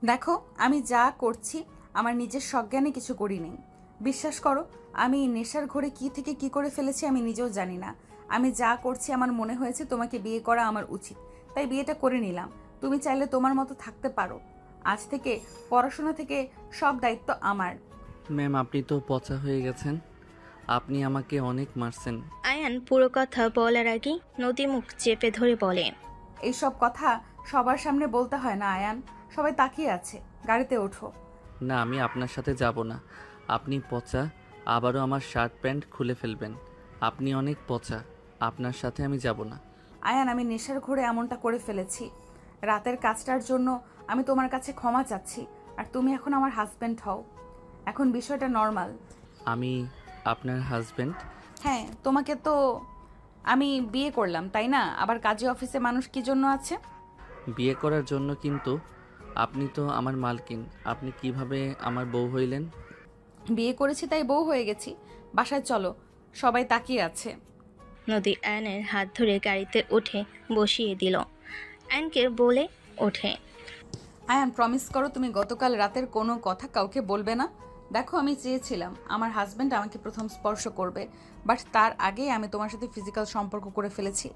দেখো, আমি যা করছি আমার নিজের সজ্ঞানে কিছু করিনি। বিশ্বাস করো, আমি নেশার ঘোরে কি থেকে কি করে ফেলেছি আমি নিজেও জানি না। আমি যা করছি আমার মনে হয়েছে তোমাকে বিয়ে করা আমার উচিত, তাই বিয়েটা করে নিলাম। তুমি চাইলে তোমার মতো থাকতে পারো। আজ থেকে পড়াশোনা থেকে সব দায়িত্ব আমার। ম্যাম, আপনি তো পচা হয়ে গেছেন। আপনি আমাকে অনেক মারছেন। আয়ান পুরো কথা বলার আগেই নদী মুখ চেপে ধরে বলে। এইসব কথা সবার সামনে বলতে হয় না আয়ান। সবাই তাকিয়ে আছে, গাড়িতে ওঠো। না, আমি আপনার সাথে যাব না। আপনি পচা। আবারও আমার শার্ট প্যান্ট খুলে ফেলবেন। আপনি অনেক পচা। আপনার সাথে আমি যাব না। আয়ান, আমি নেশার ঘোরে এমনটা করে ফেলেছি। রাতের কাজটার জন্য আমি তোমার কাছে ক্ষমা চাচ্ছি। আর তুমি এখন আমার হাজব্যান্ড হও। এখন বিষয়টা নর্মাল। আমি আপনার হাজবেন্ড? হ্যাঁ, তোমাকে তো আমি বিয়ে করলাম, তাই না? আবার কাজী অফিসে মানুষ কি জন্য আছে? বিয়ে করার জন্য, কিন্তু আপনি তো আমার মালকিন। আপনি কিভাবে আমার বউ হইলেন? বিয়ে করেছি তাই বউ হয়ে গেছি। বাসায় চলো, সবাই তাকিয়ে আছে। নদী আয়নের হাত ধরে গাড়িতে উঠে বসিয়ে দিল। আয়নকে বলে ওঠে। আয়ান, প্রমিস করো তুমি গতকাল রাতের কোনো কথা কাউকে বলবে না। দেখো, আমি চেয়েছিলাম আমার হাজব্যান্ড আমাকে প্রথম স্পর্শ করবে, বাট তার আগেই আমি তোমার সাথে ফিজিক্যাল সম্পর্ক করে ফেলেছি,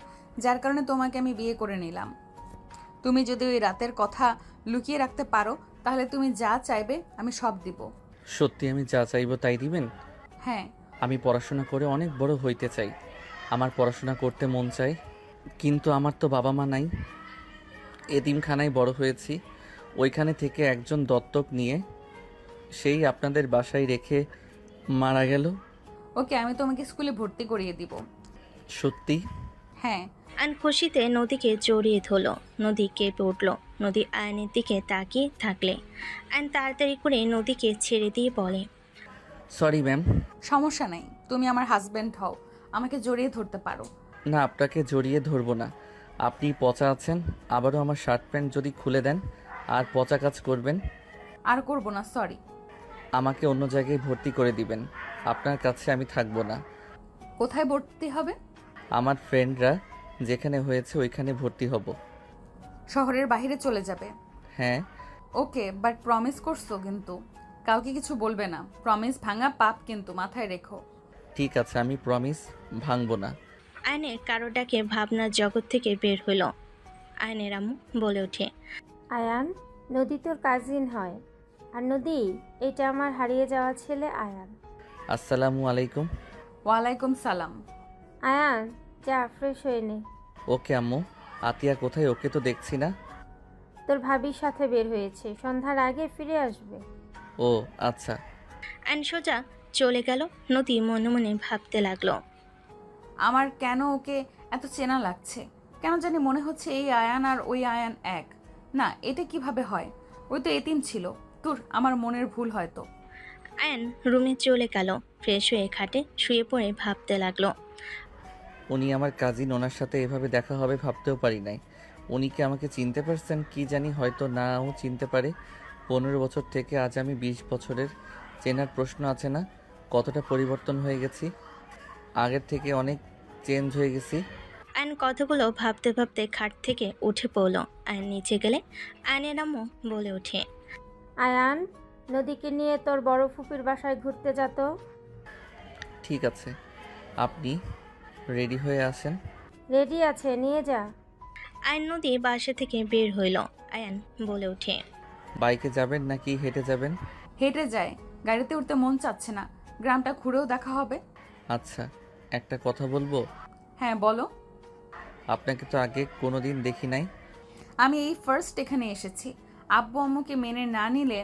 যার কারণে তোমাকে আমি বিয়ে করে নিলাম। তুমি যদি ওই রাতের কথা লুকিয়ে রাখতে পারো তাহলে তুমি যা চাইবে আমি সব দিব। সত্যি আমি যা চাইবো তাই দিবেন? হ্যাঁ। আমি পড়াশোনা করে অনেক বড় হইতে চাই। আমার পড়াশোনা করতে মন চাই, কিন্তু আমার তো বাবা মা নাই। এতিমখানায় বড় হয়েছি। ওইখানে থেকে একজন দত্তক নিয়ে সেই আপনাদের বাসায় রেখে মারা গেল। ওকে, আমি তোমাকে স্কুলে ভর্তি করিয়ে দিব। সত্যি? হ্যাঁ। আয়ন খুশিতে নদীকে জড়িয়ে ধরল। নদী কেঁপে উঠল। নদী আয়নের দিকে তাকিয়ে থাকলে আয়ন তাড়াতাড়ি করে নদীকে ছেড়ে দিয়ে বলে। Sorry ma'am. সমস্যা নাই, তুমি আমার হাজব্যান্ড হও, আমাকে জড়িয়ে ধরতে পারো। না, আপনাকে জড়িয়ে ধরবো না। আপনি পচা আছেন। আবারও আমার শার্ট প্যান্ট যদি খুলে দেন আর পচা কাজ করবেন, আর করব না, সরি। আমাকে অন্য জায়গায় ভর্তি করে দিবেন। আপনার কাছে আমি থাকবো না। কোথায় ভর্তি হবে? আমার ফ্রেন্ডরা যেখানে হয়েছে ওইখানে ভর্তি হব। শহরের বাইরে চলে যাবে? হ্যাঁ। ওকে, বাট প্রমিস করছো কিন্তু? কাউকে কিছু বলবে না, প্রমিস ভাঙা পাপ কিন্তু, মাথায় রেখো। ঠিক আছে, আমি প্রমিস ভাঙবো না। আয়নের কারো ডাকে ভাবনার জগৎ থেকে বের হইল। আয়নের আম্মু বলে ওঠে। আয়ান, নদী তোর কাজিন হয়। আর নদী, এটা আমার হারিয়ে যাওয়া ছেলে আয়ান। আসসালামু আলাইকুম। ওয়ালাইকুম সালাম। আয়ান, যা ফ্রেশ হয়ে নে। ওকে আম্মু। আতিয়া কোথায়? ওকে তো দেখছি না। তোর ভাবির সাথে বের হয়েছে, সন্ধ্যার আগে ফিরে আসবে। ও আচ্ছা। আয়ন সোজা চলে গেল। নদী মনে মনে ভাবতে লাগলো। আমার কেন ওকে এত চেনা লাগছে? কেন জানি মনে হচ্ছে এই আয়ান আর ওই আয়ান এক। না, এটা কিভাবে হয়? ওই তো এতিম ছিল। তোর আমার মনের ভুল হয়তো। আয়ন রুমে চলে গেল। ফ্রেশ হয়ে খাটে শুয়ে পড়ে ভাবতে লাগলো। উনি আমার কাজিন, ওনার সাথে এভাবে দেখা হবে ভাবতেও পারি নাই। উনি কি আমাকে চিনতে পারছেন কি জানি, হয়তো নাও চিনতে পারে। 15 বছর থেকে আজ আমি 20 বছরের। চেনার প্রশ্ন আছে না? কতটা পরিবর্তন হয়ে গেছি, আগের থেকে অনেক চেঞ্জ হয়ে গেছি। আয়ন কথাগুলো ভাবতে ভাবতে খাট থেকে উঠে পড়ল। আয়ন নিচে গেলে আয়নের আম্মু বলে ওঠে। আয়ান, নদীকে নিয়ে তোর বড় ফুপির বাসায় ঘুরতে যেত। ঠিক আছে, আপনি রেডি হয়ে আসেন। রেডি আছে, নিয়ে যা। আয়ন নদী বাসা থেকে বের হইল। আয়ান বলে ওঠে। বাইকে যাবেন নাকি হেঁটে যাবেন? হেঁটে যায়, গাড়িতে উঠতে মন চাচ্ছে না। গ্রামটা ঘুরেও দেখা হবে। আচ্ছা, একটা কথা বলবো? হ্যাঁ, বলো। আপনাকে তো আগে কোনোদিন দেখি নাই। আমি এই ফার্স্ট এখানে এসেছি। আব্বু আম্মুকে মেনে না নিলে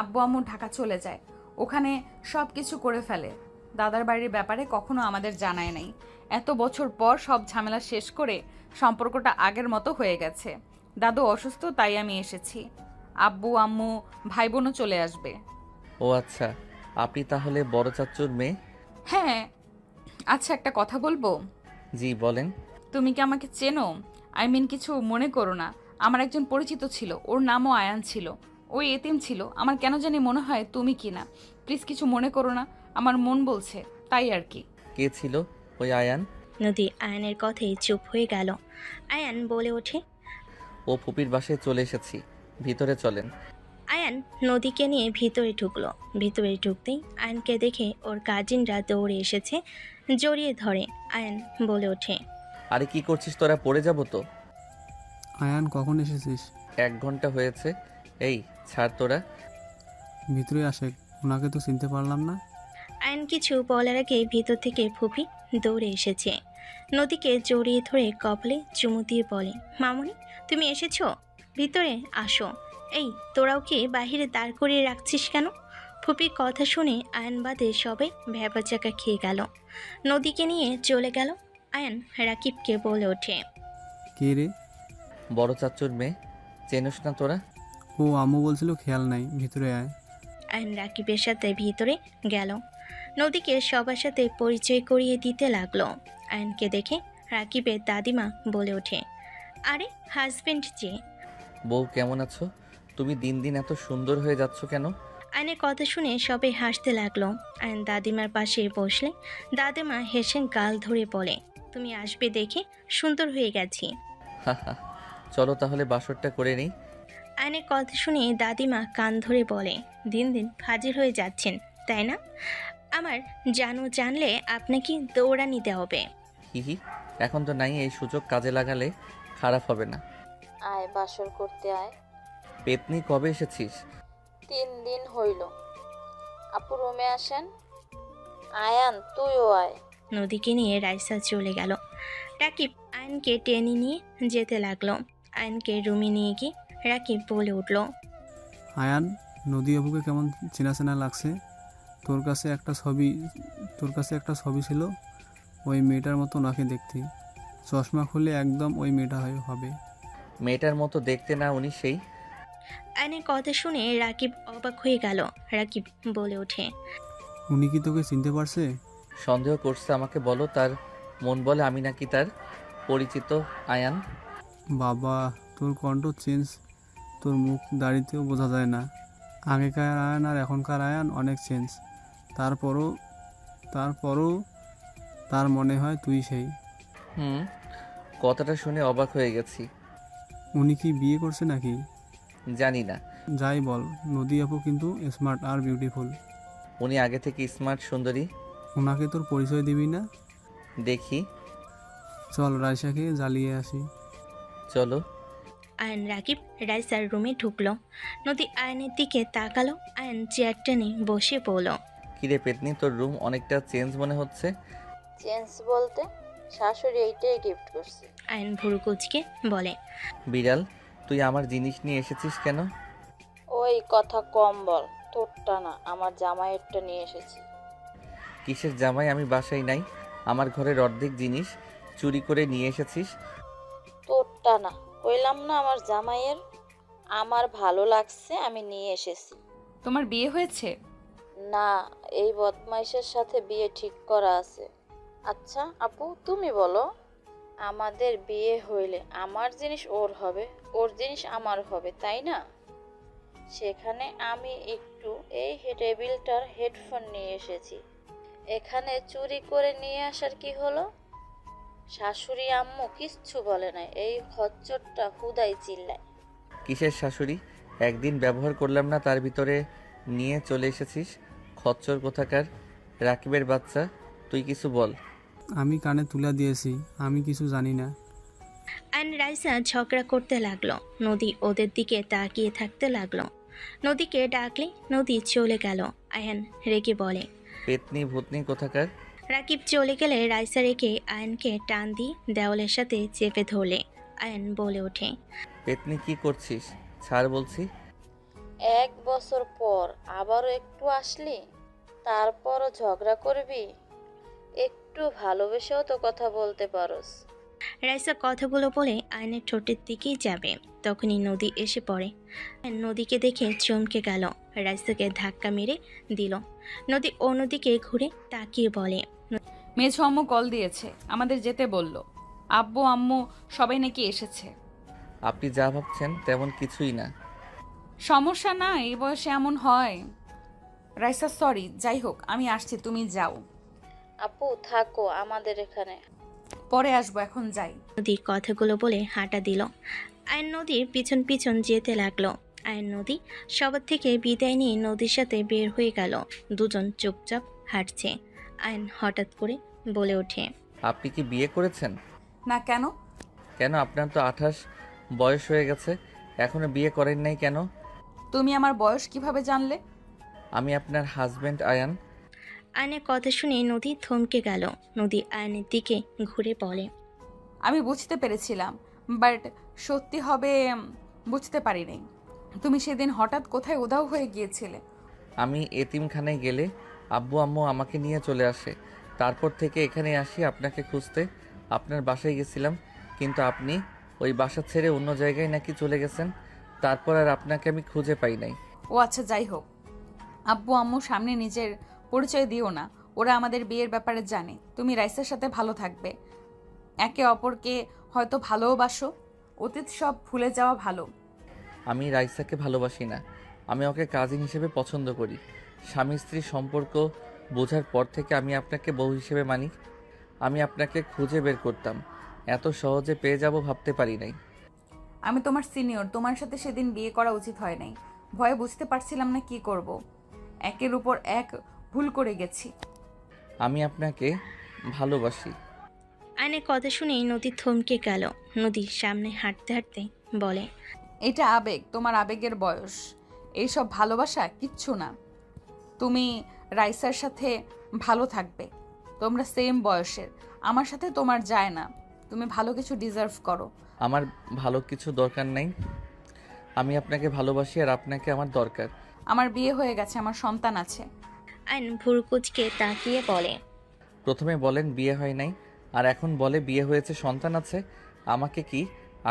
আব্বু আম্মু ঢাকা চলে যায়, ওখানে সব কিছু করে ফেলে। দাদার বাড়ির ব্যাপারে কখনো আমাদের জানায় নাই। এত বছর পর সব ঝামেলা শেষ করে সম্পর্কটা আগের মতো হয়ে গেছে। দাদু অসুস্থ, তাই আমি এসেছি। আব্বু আম্মু ভাই বোনও চলে আসবে। ও আচ্ছা, আপনি তাহলে বড় চাচ্চুর মেয়ে? হ্যাঁ। আচ্ছা, একটা কথা বলবো? জি বলেন। তুমি কি আমাকে চেনো? আই মিন, কিছু মনে করো না। আমার একজন পরিচিত ছিল, ওর নামও আয়ান ছিল। ওই এতিম ছিল। আমার কেন জানি মনে হয় তুমি কি না। প্লিজ কিছু মনে করো না, আমার মন বলছে, তাই আর কি। কে ছিল ওই আয়ান? নদী আয়নের কথাই চুপ হয়ে গেল। আয়ান বলে ওঠে। ও ফুপির বাসায় চলে এসেছি। ভিতরে চলেন। আয়ান নদীকে নিয়ে ভিতরে ঢুকলো। ভিতরে ঢুকতেই আয়নকে দেখে ওর কাজিনরা দৌড়ে এসেছে, জড়িয়ে ধরে। আয়ান বলে ওঠে, আরে কি করছিস তোরা, পড়ে যাব তো। আয়ান কখন এসেছিস? 1 ঘন্টা হয়েছে। এই ছাড় তোরা। ভিতরে আসে, ওনাকে তো চিনতে পারলাম না। আয়ন কিছু বলার আগে ভিতর থেকে ফুপি দৌড়ে এসেছে। নদীকে জড়িয়ে ধরে কপালে চুমু দিয়ে বলে, মামুনি তুমি এসেছো, ভিতরে আসো। এই তোরাও কি বাহিরে দাঁড় করিয়ে রাখছিস কেন? ফুপির কথা শুনে আয়ন বাদে সবাই ভ্যাবাচাকা খেয়ে গেল। নদীকে নিয়ে চলে গেল। আয়ন রাকিবকে বলে ওঠে, কে রে? বড় চাচ্চুর মেয়ে, চেনস না তোরা? ও আম্মু বলছিল খেয়াল নাই, ভিতরে আয়। আয়ন রাকিবের সাথে ভিতরে গেল। নদীকে সবার সাথে পরিচয় করিয়ে দিতে লাগলো। আয়নকে দেখে রাকিবের দাদিমা বলে ওঠে, আরে হাজবেন্ড যে। বউ কেমন আছো? তুমি দিন দিন এত সুন্দর হয়ে যাচ্ছ কেন? আয়নের কথা শুনে সবাই হাসতে লাগলো। আয়ন দাদিমার পাশে বসলে দাদিমা হেসে গাল ধরে বলে, তুমি আসবে দেখে সুন্দর হয়ে গেছি। হাহা, চলো তাহলে বাসরটা করে নেই। আয়নের কথা শুনে দাদিমা কান ধরে বলে, দিন দিন ফাজিল হয়ে যাচ্ছেন তাই না? আমার জানলে আপনাকে দৌড়ানি দেওয়া হবে। হিহি, এখন তো নাই, এই সুযোগ কাজে লাগালে খারাপ হবে না। আয় বাসর করতে আয়। পেতনি কবে এসেছিস? 3 দিন হইল। আপু রুমে আসেন। আয়ান তুইও আয়। নদীকে নিয়ে রাইসা চলে গেল। রাকিব আয়নকে টেনে নিয়ে যেতে লাগলো। আয়নকে রুমে নিয়ে গিয়ে রাকিব বলে উঠল, আয়ান, নদী আপুকে কেমন চেনা চেনা লাগছে। তোর কাছে একটা ছবি ছিল, ওই মেয়েটার মতো ওনাকে দেখতে। চশমা খুলে একদম ওই মেয়েটা হবে। মেয়েটার মতো দেখতে না উনি সেই? আয়নের কথা শুনে রাকিব অবাক হয়ে গেল। রাকিব বলে ওঠে, উনি কি তোকে চিনতে পারছে? সন্দেহ করছে আমাকে, বলো তার মন বলে আমি নাকি তার পরিচিত আয়ান। বাবা, তোর কণ্ঠ চেঞ্জ, তোর মুখ দাড়িতেও বোঝা যায় না। আগেকার আয়ান আর এখনকার আয়ান অনেক চেঞ্জ। তারপরও তার মনে হয় তুই সেই। হুম, কথাটা শুনে অবাক হয়ে গেছি। উনি কি বিয়ে করছে নাকি? জানি না। যাই বল, নদী আপু কিন্তু স্মার্ট আর বিউটিফুল। উনি আগে থেকে স্মার্ট সুন্দরী। ওনাকে তোর পরিচয় দিবি না? দেখি। চল রাইসাকে জ্বালিয়ে আসি। চলো। আয়ন রাকিব রাইসার রুমে ঢুকলো। নদী আয়নের দিকে তাকালো। আয়ন চেয়ার টেনে বসে পড়ল। কিরে পেতনি, তোর রুম অনেকটা চেঞ্জ মনে হচ্ছে। চেঞ্জ বলতে শাশুড়ি এইটাই গিফট করছে। আয়ন ভুরু কুচকে বলে, বিড়াল, তুই আমার জিনিস নিয়ে এসেছিস কেন? ওই কথা কম বল, তোরটা না আমার জামাইয়েরটা নিয়ে এসেছি। কিসের জামাই? আমি বাসায় নাই। আমার ঘরের অর্ধেক জিনিস চুরি করে নিয়ে এসেছিস। তোরটা না, কইলাম না আমার জামাইয়ের। আমার ভালো লাগছে আমি নিয়ে এসেছি। তোমার বিয়ে হয়েছে? না, এই বদমাইশের সাথে বিয়ে ঠিক করা আছে। আচ্ছা আপু তুমি বলো, আমাদের বিয়ে হইলে আমার জিনিস ওর হবে, ওর জিনিস আমার হবে, তাই না? সেখানে আমি একটু এই টেবিলটার হেডফোন নিয়ে এসেছি। এখানে চুরি করে নিয়ে আসার কি হলো? শাশুড়ি আম্মু কিচ্ছু বলে না, এই খচ্চরটা হুদাই চিল্লায়। কিসের শাশুড়ি? একদিন ব্যবহার করলাম না, তার ভিতরে নিয়ে চলে এসেছিস। খচ্চর কোথাকার রাকিবের বাচ্চা, তুই কিছু বল। আমি কানে তুলে দিয়েছি, আমি কিছু জানি না। আয়ন রাইসা ঝগড়া করতে লাগলো। নদী ওদের দিকে তাকিয়ে থাকতে লাগলো। নদীকে ডাকলে নদী চলে গেল। আয়ন রেগে বলে, পেতনি ভূতনি কোথাকার। রাকিব চলে গেলে রাইসা রেখে আয়নকে টান দিয়ে দেওয়ালের সাথে চেপে ধরলে। আয়ন বলে ওঠে, পেতনি কি করছিস? ছাড় বলছি। 1 বছর পর আবারও একটু আসলি, তারপরও ঝগড়া করবি? একটু ভালোবেসেও তো কথা বলতে পারোস। রাইসা কথাগুলো বলে আয়নের ঠোঁটের দিকেই যাবে, তখনই নদী এসে পড়ে। আয়ন নদীকে দেখে চমকে গেল। রাইসাকে ধাক্কা মেরে দিল। নদী অন্যদিকে ঘুরে তাকিয়ে বলে, মেঝো আম্মু কল দিয়েছে, আমাদের যেতে বলল। আব্বু আম্মু সবাই নাকি এসেছে। আপনি যা ভাবছেন তেমন কিছুই না। সমস্যা না, এই বয়সে এমন হয়। রাইসা সরি, যাই হোক আমি আসছি, তুমি যাও। আপু থাকো আমাদের এখানে। পরে আসবো, এখন যাই। নদী কথাগুলো বলে হাঁটা দিল। আয়ন নদীর পিছন পিছন যেতে লাগলো। আয়ন নদী সবার থেকে বিদায় নিয়ে নদীর সাথে বের হয়ে গেল। দুজন চুপচাপ হাঁটছে। আয়ন হঠাৎ করে বলে ওঠে, আপনি কি বিয়ে করেছেন? না, কেন? কেন, আপনার তো 28 বয়স হয়ে গেছে, এখনো বিয়ে করেন নাই কেন? তুমি আমার বয়স কিভাবে জানলে? আমি আপনার হাজবেন্ড আয়ান। আয়নের কথা শুনে নদী থমকে গেল। নদী আয়নের দিকে ঘুরে বলে, আমি বুঝতে পেরেছিলাম, বাট সত্যি হবে বুঝতে পারিনি। তুমি সেদিন হঠাৎ কোথায় উধাও হয়ে গিয়েছিলে? আমি এতিমখানায় গেলে আব্বু আম্মু আমাকে নিয়ে চলে আসে। তারপর থেকে এখানে আসি আপনাকে খুঁজতে। আপনার বাসায় গেছিলাম, কিন্তু আপনি ওই বাসা ছেড়ে অন্য জায়গায় নাকি চলে গেছেন। তারপর আর আপনাকে আমি খুঁজে পাই নাই। ও আচ্ছা, যাই হোক, আব্বু আম্মু সামনে নিজের পরিচয় দিও না। ওরা আমাদের বিয়ের ব্যাপারে জানে। তুমি রাইসের সাথে ভালো থাকবে, একে অপরকে হয়তো ভালোবাসো। অতীত সব ভুলে যাওয়া ভালো। আমি রাইসাকে ভালোবাসি না, আমি ওকে কাজিন হিসেবে পছন্দ করি। স্বামী স্ত্রীর সম্পর্ক বোঝার পর থেকে আমি আপনাকে বউ হিসেবে মানি। আমি আপনাকে খুঁজে বের করতাম, এত সহজে পেয়ে যাব ভাবতে পারি নাই। আমি তোমার সিনিয়র, তোমার সাথে সেদিন বিয়ে করা উচিত হয় নাই। ভয়ে বুঝতে পারছিলাম না কি করব। একের উপর এক ভুল করে গেছি। আমি আপনাকে ভালোবাসি। আয়নের কথা শুনেই নদী থমকে গেল। নদী সামনে হাঁটতে হাঁটতে বলে, এটা আবেগ, তোমার আবেগের বয়স। এইসব ভালোবাসা কিচ্ছু না। তুমি রাইসার সাথে ভালো থাকবে, তোমরা সেম বয়সের। আমার সাথে তোমার যায় না। তুমি ভালো কিছু ডিজার্ভ করো। আমার ভালো কিছু দরকার নাই, আমি আপনাকে ভালোবাসি আর আপনাকে আমার দরকার। আমার বিয়ে হয়ে গেছে, আমার সন্তান আছে। আয়ন ভুরকুচকে তাকিয়ে বলে, প্রথমে বলেন বিয়ে হয় নাই, আর এখন বলে বিয়ে হয়েছে, সন্তান আছে। আমাকে কি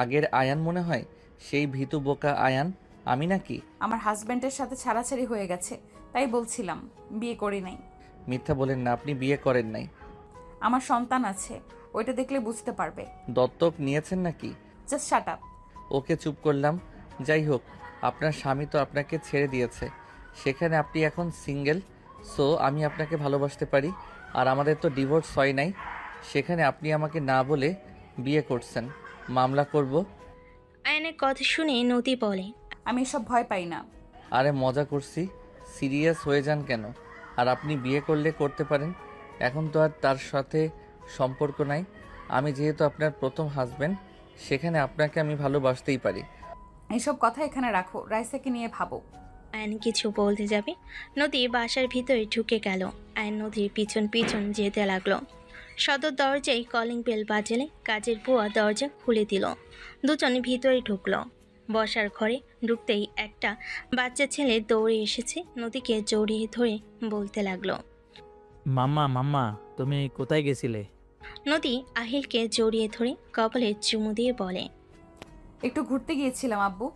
আগের আয়ান মনে হয়? সেই ভীতু বোকা আয়ান আমি নাকি? আমার হাজব্যান্ডের সাথে ছাড়াছাড়ি হয়ে গেছে, তাই বলছিলাম বিয়ে করি নাই। মিথ্যা বলেন না, আপনি বিয়ে করেন নাই। আমার সন্তান আছে, ওইটা দেখলে বুঝতে পারবে। দত্তক নিয়েছেন নাকি? Just shut up. ওকে, চুপ করলাম। যাই হোক, আপনার স্বামী তো আপনাকে ছেড়ে দিয়েছে, সেখানে আপনি এখন সিঙ্গেল। সো আমি আপনাকে ভালোবাসতে পারি। আর আমাদের তো ডিভোর্স হয় নাই, সেখানে আপনি আমাকে না বলে বিয়ে করছেন। মামলা করব। আয়নের কথা শুনে নদী বলে, আমি এসব ভয় পাই না। আরে মজা করছি, সিরিয়াস হয়ে যান কেন? আর আপনি বিয়ে করলে করতে পারেন, এখন তো আর তার সাথে সম্পর্ক নাই। আমি যেহেতু আপনার প্রথম হাজবেন্ড, সেখানে আপনাকে আমি ভালোবাসতেই পারি। এইসব কথা এখানে রাখো, রাইসাকে নিয়ে ভাবো। আয়ন কিছু বলতে যাবে, নদী বাসার ভিতরে ঢুকে গেল। আয়ন নদীর পিছন পিছন যেতে লাগলো। সদর দরজায় কলিং বেল বাজলে কাজের বুয়া দরজা খুলে দিল। দুজন ভিতরে ঢুকলো। বসার ঘরে ঢুকতেই একটা বাচ্চা ছেলে দৌড়ে এসেছে, নদীকে জড়িয়ে ধরে বলতে লাগলো, মাম্মা মাম্মা, তুমি কোথায় গেছিলে? নদী আহিলকে জড়িয়ে ধরে কপালে চুমু দিয়ে বলে, একটু ঘুরতে গিয়েছিলাম আব্বু।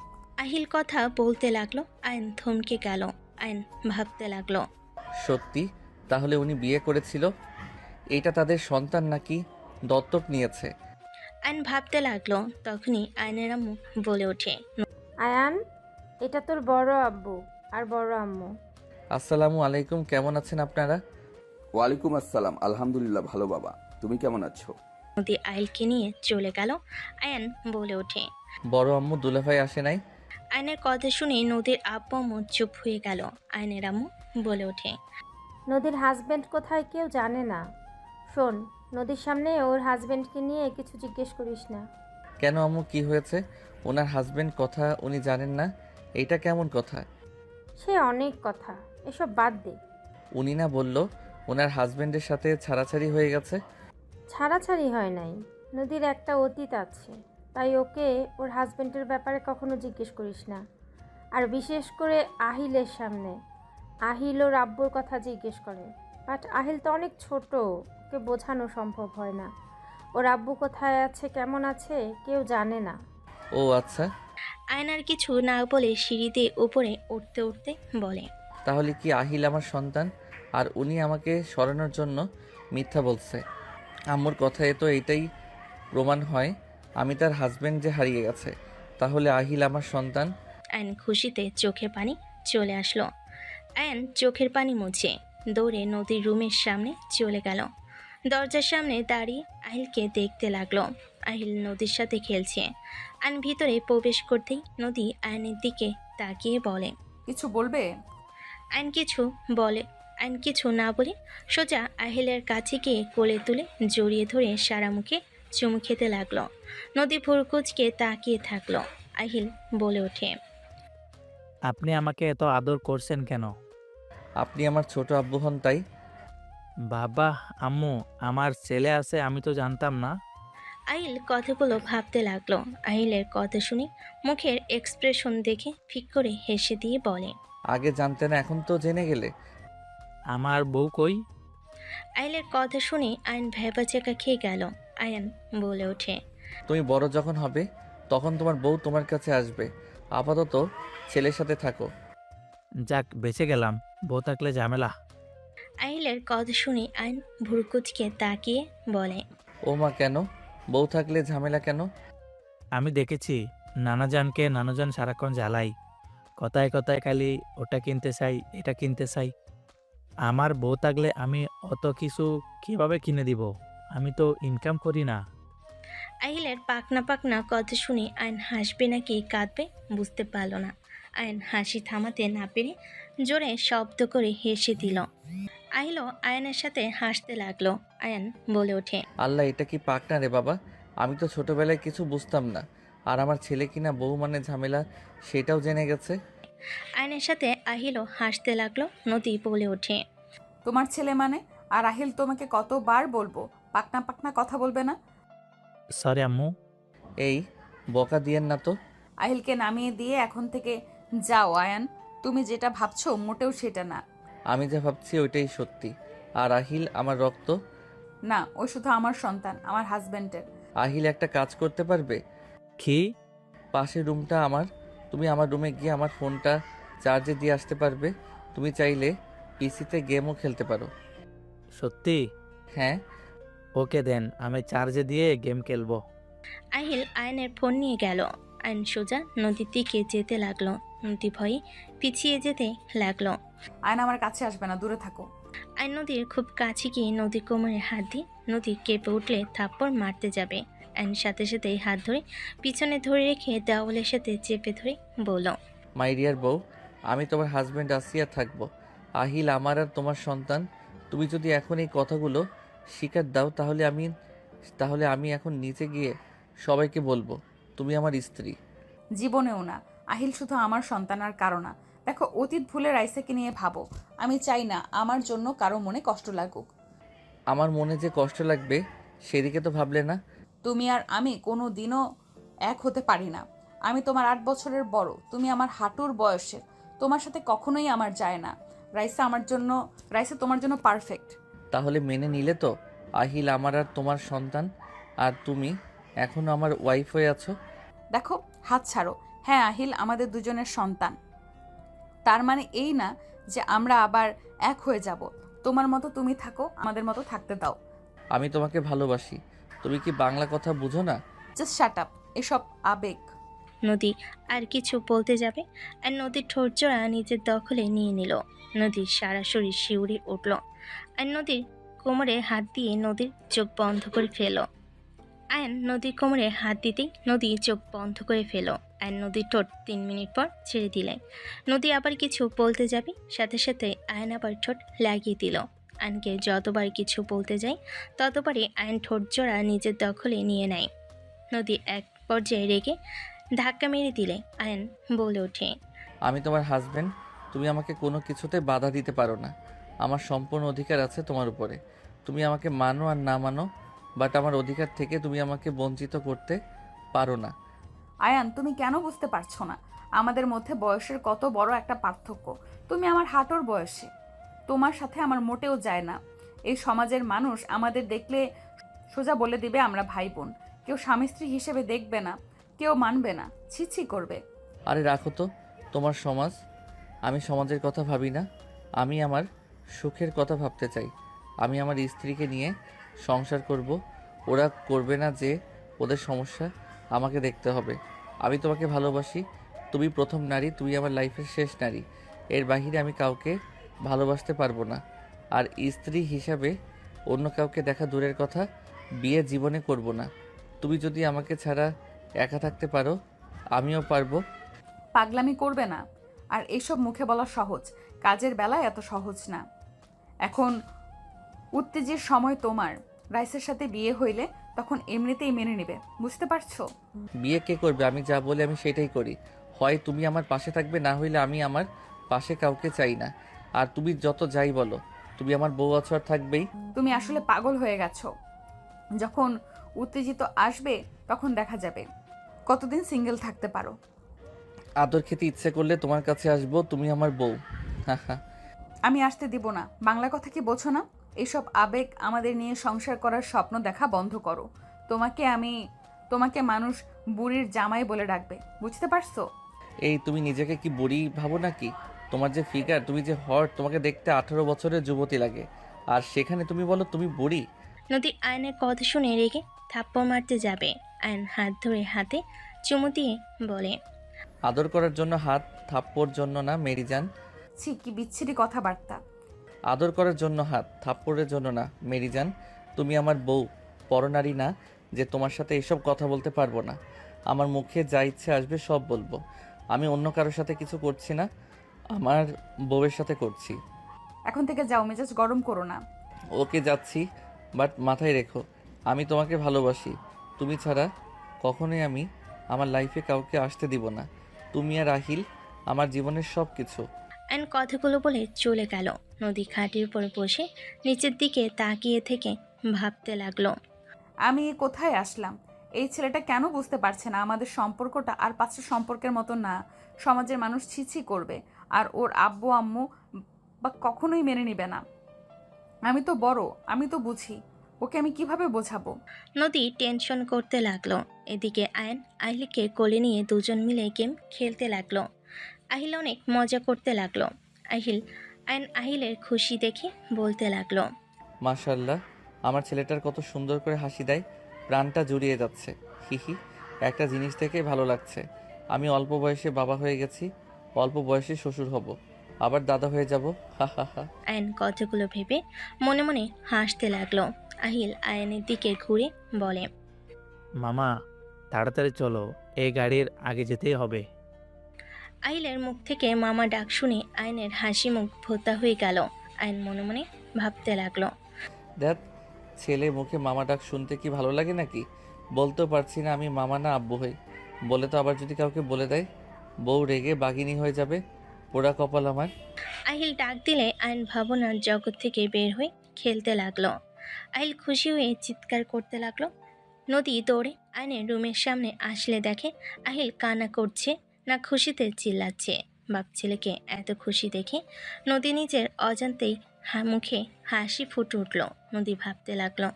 আহিল কথা বলতে লাগলো। আয়ন থমকে গেল। আয়ন ভাবতে লাগলো, সত্যি? তাহলে উনি বিয়ে করেছিল? এটা তাদের সন্তান নাকি দত্তক নিয়েছে? আয়ন ভাবতে লাগলো। তখনই আয়নের আম্মু বলে ওঠে, আয়ান, এটা তোর বড় আব্বু আর বড় আম্মু। আসসালামু আলাইকুম, কেমন আছেন আপনারা? ওয়ালাইকুম আসসালাম, আলহামদুলিল্লাহ ভালো বাবা, তুমি কেমন আছো? নদী আহিলকে নিয়ে চলে গেল। আয়ন বলে ওঠে, বড় আম্মু দুলাভাই আসে নাই? আয়নের কথা শুনে নদীর আব্বু আম্মু চুপ হয়ে গেল। আয়নের আম্মু বলে ওঠে, নদীর হাজবেন্ড কোথায় কেউ জানে না। শোন, নদীর সামনে ওর হাজবেন্ডকে নিয়ে কিছু জিজ্ঞেস করিস না। কেন আম্মু, কি হয়েছে? ওনার হাজবেন্ড কথা উনি জানেন না, এইটা কেমন কথা? সে অনেক কথা, এসব বাদ দে। উনি না বলল ওনার হাজবেন্ডের সাথে ছাড়াছাড়ি হয়ে গেছে? ছাড়াছাড়ি হয় নাই, নদীর একটা অতীত আছে, তাই ওকে ওর হাজবেন্ডের ব্যাপারে কখনো জিজ্ঞেস করিস না। আর বিশেষ করে আহিলের সামনে। আহিল ওর আব্বুর কথা জিজ্ঞেস করে, বাট আহিল তো অনেক ছোট, ওকে বোঝানো সম্ভব হয় না। ওর আব্বু কোথায় আছে, কেমন আছে, কেউ জানে না। ও আচ্ছা, আয়নার কিছু না বলে সিঁড়িতে উপরে উঠতে উঠতে বলে, তাহলে কি আহিল আমার সন্তান আর উনি আমাকে সরানোর জন্য মিথ্যা বলছে? আম্মুর কথায় তো এইটাই প্রমাণ হয় আমি তার হাজবেন্ড যে হারিয়ে গেছে, তাহলে আহিল আমার সন্তান। আয়ন খুশিতে চোখে পানি চলে আসলো। আয়ন চোখের পানি মুছে দৌড়ে নদীর রুমের সামনে চলে গেল। দরজার সামনে দাঁড়িয়ে আহিলকে দেখতে লাগলো। আহিল নদীর সাথে খেলছে। আয়ন ভিতরে প্রবেশ করতেই নদী আয়নের দিকে তাকিয়ে বলে। কিছু বলবে? আইন কিছু বলে আইন কিছু না বলে সোজা আহিলের কাছে গিয়ে কোলে তুলে জড়িয়ে ধরে সারা মুখে চুমু খেতে লাগলো। নদী ভুরকুচকে তাকিয়ে থাকলো। আহিল বলে ওঠে। আপনি আমাকে এত আদর করছেন কেন? আপনি আমার ছোট আব্বু হন তাই। বাবা, আম্মু, আমার ছেলে আছে আমি তো জানতাম না। আহিল কথাগুলো ভাবতে লাগলো। আহিলের কথা শুনে মুখের এক্সপ্রেশন দেখে ফিক করে হেসে দিয়ে বলে। আগে জানতে না, এখন তো জেনে গেলে। আমার বউ কই? আহিলের কথা শুনে আইন ভ্যাবাচেকা খেয়ে গেল। আয়ান বলে ওঠে। তুমি বড় যখন হবে তখন তোমার বউ তোমার কাছে আসবে। আপাতত ছেলের সাথে থাকো। যাক, বেঁচে গেলাম। বউ থাকলে ঝামেলা। আহিলের কথা শুনে আইন ভুরকুচকে তাকিয়ে বলে। ও মা, কেন? বউ থাকলে ঝামেলা কেন? আমি দেখেছি নানাজানকে নানাজান সারাক্ষণ জ্বালাই। কথায় কথায় খালি ওটা কিনতে চাই, এটা কিনতে চাই। আমার বউ থাকলে আমি অত কিছু কিভাবে কিনে দিব? আমি তো ইনকাম করি না। আহিলের পাকনা পাকনা কথা শুনে আইন হাসবে নাকি কাঁদবে বুঝতে পারল না। আইন হাসি থামাতে না পেরে জোরে শব্দ করে হেসে দিল। আহিলও আয়নের সাথে হাসতে লাগলো। আয়ান বলে ওঠে। আল্লাহ, এটা কি পাক না রে বাবা? আমি তো ছোটবেলায় কিছু বুঝতাম না। আর আমার ছেলে কিনা বউ মানে ঝামেলা, সেটাও জেনে গেছে। আয়নের সাথে আহিলও হাসতে লাগলো। নদী বলে ওঠে। তোমার ছেলে মানে? আর আহিল তোমাকে কতবার বলবো পাকনা পাকনা কথা বলবে না? সরি আম্মু। এই বকা দিয়েন না তো। আহিলকে নামিয়ে দিয়ে এখন থেকে যাও আয়ান। তুমি যেটা ভাবছো মোটেও সেটা না। আমি যা ভাবছি ওইটাই সত্যি। আর আহিল আমার রক্ত। না, ও শুধু আমার সন্তান, আমার হাজবেন্ডের। আহিল একটা কাজ করতে পারবে? কি? পাশের রুমটা আমার। তুমি আমার রুমে গিয়ে আমার ফোনটা চার্জে দিয়ে আসতে পারবে? তুমি চাইলে পিসিতে গেমও খেলতে পারো। সত্যি? হ্যাঁ। ওকে দেন, আমি চার্জে দিয়ে গেম খেলবো। আহিল আয়নের ফোন নিয়ে গেল। আইন সোজা নদীর দিকে যেতে লাগলো। নদী ভয়ে পিছিয়ে যেতে লাগলো। আয়ন আমার কাছে আসবে না, দূরে থাকো। আইন নদীর খুব কাছে গিয়ে নদীর কোমরে হাত দিয়ে নদী কেঁপে উঠলে থাপ্পড় মারতে যাবে। আইন সাথে সাথে হাত ধরে পিছনে ধরে রেখে দেওয়ালের সাথে চেপে ধরে বলল। মাই ডিয়ার বউ, আমি তোমার হাজব্যান্ড আসিয়া থাকবো। আহিল আমার আর তোমার সন্তান। তুমি যদি এখন এই কথাগুলো স্বীকার দাও তাহলে আমি এখন নিচে গিয়ে সবাইকে বলবো তুমি আমার স্ত্রী। জীবনেও না। আহিল শুধু আমার সন্তান আর কারো না। দেখো, অতীত ভুলে রাইসাকে নিয়ে ভাবো। আমি চাই না আমার জন্য কারো মনে কষ্ট লাগুক। আমার মনে যে কষ্ট লাগবে সেদিকে তো ভাবলে না। তুমি আর আমি কোনো দিনও এক হতে পারি না। আমি তোমার 8 বছরের বড়, তুমি আমার হাঁটুর বয়সের। তোমার সাথে কখনোই আমার যায় না। রাইসা তোমার জন্য পারফেক্ট। তাহলে মেনে নিলে তো? আহিল আমার আর তোমার সন্তান, আর তুমি এখনো আমার ওয়াইফ হয়ে আছো। দেখো, হাত ছাড়ো। হ্যাঁ, আহিল আমাদের দুজনের সন্তান। তার মানে এই না যে আমরা আবার এক হয়ে যাব। তোমার মতো তুমি থাকো, আমাদের মতো থাকতে দাও। আমি তোমাকে ভালোবাসি। তুমি কি বাংলা কথা বুঝো না? Just shut up. এসব আবেগ। নদী আর কিছু বলতে যাবে আর নদীর ঠোঁট জোড়া নিজের দখলে নিয়ে নিল। নদীর সারা শরীর শিউরে উঠল। আর নদীর কোমরে হাত দিয়ে নদীর চোখ বন্ধ করে ফেল। আয়ন নদীর কোমরে হাত দিতেই নদী চোখ বন্ধ করে ফেল। আয়ন নদীর ঠোঁট 3 মিনিট পর ছেড়ে দিলেন। নদী আবার কিছু বলতে যাবে, সাথে সাথে আয়ন আবার ঠোঁট লাগিয়ে দিল। আয়নকে যতবার কিছু বলতে যায় ততবারই আয়ন ঠোঁট জোড়া নিজের দখলে নিয়ে নেয়। নদী এক পর্যায়ে রেগে ধাক্কা মেরে দিলে আয়ন বলে ওঠে। আমি তোমার হাজব্যান্ড। তুমি আমাকে কোনো কিছুতে বাধা দিতে পারো না। আমার সম্পূর্ণ অধিকার আছে তোমার উপরে। তুমি আমাকে মানো আর না মানো, বাট আমার অধিকার থেকে তুমি আমাকে বঞ্চিত করতে পারো না। আয়ান, তুমি কেন বুঝতে পারছো না আমাদের মধ্যে বয়সের কত বড় একটা পার্থক্য? তুমি আমার হাঁটুর বয়সে। তোমার সাথে আমার মোটেও যায় না। এই সমাজের মানুষ আমাদের দেখলে সোজা বলে দিবে আমরা ভাই বোন। কেউ স্বামী স্ত্রী হিসেবে দেখবে না, কেউ মানবে না, ছি করবে। আরে রাখো তো তোমার সমাজ। আমি সমাজের কথা ভাবি না। আমি আমার সুখের কথা ভাবতে চাই। আমি আমার স্ত্রীকে নিয়ে সংসার করব। ওরা করবে না যে ওদের সমস্যা আমাকে দেখতে হবে। আমি তোমাকে ভালোবাসি। তুমি প্রথম নারী, তুমি আমার লাইফের শেষ নারী। এর বাহিরে আমি কাউকে ভালোবাসতে পারবো না। আর স্ত্রী হিসাবে অন্য কাউকে দেখা দূরের কথা, বিয়ে জীবনে করব না। তুমি যদি আমাকে ছাড়া একা থাকতে পারো, আমিও পারবো। পাগলামি করবে না। আর এইসব মুখে বলা সহজ, কাজের বেলায় এত সহজ না। এখন উত্তেজের সময় তোমার। রাইসের সাথে বিয়ে হইলে তখন এমনিতেই মেনে নেবে, বুঝতে পারছো? বিয়ে কে করবে? আমি যা বলি আমি সেটাই করি। হয় তুমি আমার পাশে থাকবে, না হইলে আমি আমার পাশে কাউকে চাই না। আর তুমি যত যাই বলো, তুমি আমার বউ আছো আর থাকবেই। তুমি আসলে পাগল হয়ে গেছো। যখন উত্তেজিত আসবে তখন দেখা যাবে কতদিন সিঙ্গেল থাকতে পারো। আদর খেতে ইচ্ছে করলে তোমার কাছে আসবো, তুমি আমার বউ। আমি আসতে দিব না। বাংলা কথা কি বোঝো না? এইসব আবেগ আমাদের নিয়ে সংসার করার স্বপ্ন দেখা বন্ধ করো। তোমাকে মানুষ বুড়ির জামাই বলে ডাকবে, বুঝতে পারছো? এই তুমি নিজেকে কি বুড়ি ভাবো নাকি? তোমার যে ফিগার, তুমি যে হট, তোমাকে দেখতে 18 বছরের যুবতী লাগে, আর সেখানে তুমি বলো তুমি বুড়ি। নদী আয়নের কথা শুনে রেগে থাপ্পড় মারতে যাবে। আয়ন হাত ধরে হাতে চুমু দিয়ে বলে, আদর করার জন্য হাত, থাপ্পড় জন্য না মেরিজান। ছি, কি বিচ্ছিরি কথাবার্তা। আদর করার জন্য হাত, থাপ্পড়ের জন্য না মেরিজান। তুমি আমার বউ, পরনারী না যে তোমার সাথে এসব কথা বলতে পারবো না। আমার মুখে যা ইচ্ছে আসবে সব বলবো। আমি অন্য কারোর সাথে কিছু করছি না, আমার বউয়ের সাথে করছি। এখন থেকে যাও, মেজাজ গরম করো না। ওকে যাচ্ছি, বাট মাথায় রেখো আমি তোমাকে ভালোবাসি। তুমি ছাড়া কখনোই আমি আমার লাইফে কাউকে আসতে দিব না। তুমি আর আহিল আমার জীবনের সব কিছু। আয়ন কথাগুলো বলে চলে গেল। নদী খাটের উপর বসে নিচের দিকে তাকিয়ে থেকে ভাবতে লাগলো। আমি কোথায় আসলাম? এই ছেলেটা কেন বুঝতে পারছে না আমাদের সম্পর্কটা আর 5টা সম্পর্কের মতো না। সমাজের মানুষ ছিছি করবে, আর ওর আব্বু আম্মু বা কখনোই মেনে নিবে না। আমি তো বড়, আমি তো বুঝি। ওকে আমি কিভাবে বোঝাবো? নদী টেনশন করতে লাগলো। এদিকে আয়ন আহিলকে কোলে নিয়ে দুজন মিলে গেম খেলতে লাগলো। আহিল অনেক মজা করতে লাগলো। আহিলের খুশি দেখে বলতে লাগলো, মাশাল্লাহ, আমার ছেলেটার কত সুন্দর করে হাসি দেয়, প্রাণটা জুড়িয়ে যাচ্ছে। হিহি, একটা জিনিস থেকে ভালো লাগছে, আমি অল্প বয়সে বাবা হয়ে গেছি, অল্প বয়সে শ্বশুর হব, আবার দাদা হয়ে যাব। হা হা হা। আয়ন কথাগুলো ভেবে মনে মনে হাসতে লাগলো। আহিল আয়নের দিকে ঘুরে বলে, মামা তাড়াতাড়ি চলো, এই গাড়ির আগে যেতেই হবে। আহিলের মুখ থেকে মামা ডাক শুনে আয়নের হাসি মুখ ভোতা হয়ে গেল। আয়ন মনে মনে ভাবতে লাগলো, দেখ, ছেলে মুখে মামা ডাক শুনতে কি ভালো লাগে নাকি? বলতেও পারছি না আমি মামা না আব্বু হই। বলে তো আবার যদি কাউকে বলে দেয়, বউ রেগে বাঘিনী হয়ে যাবে। পোড়া কপাল আমার। আহিল ডাক দিলে আয়ন ভাবনার জগৎ থেকে বের হয়ে খেলতে লাগলো। আহিল খুশি হয়ে চিৎকার করতে লাগলো। নদী দৌড়ে আয়নের রুমের সামনে আসলে দেখে আহিল কান্না করছে, না খুশিতে চিল্লাচ্ছে। বাপ ছেলেকে এত খুশি দেখে নদী নিজের অজান্তেই মুখে হাসি ফুটে উঠল। নদী ভাবতে লাগলো,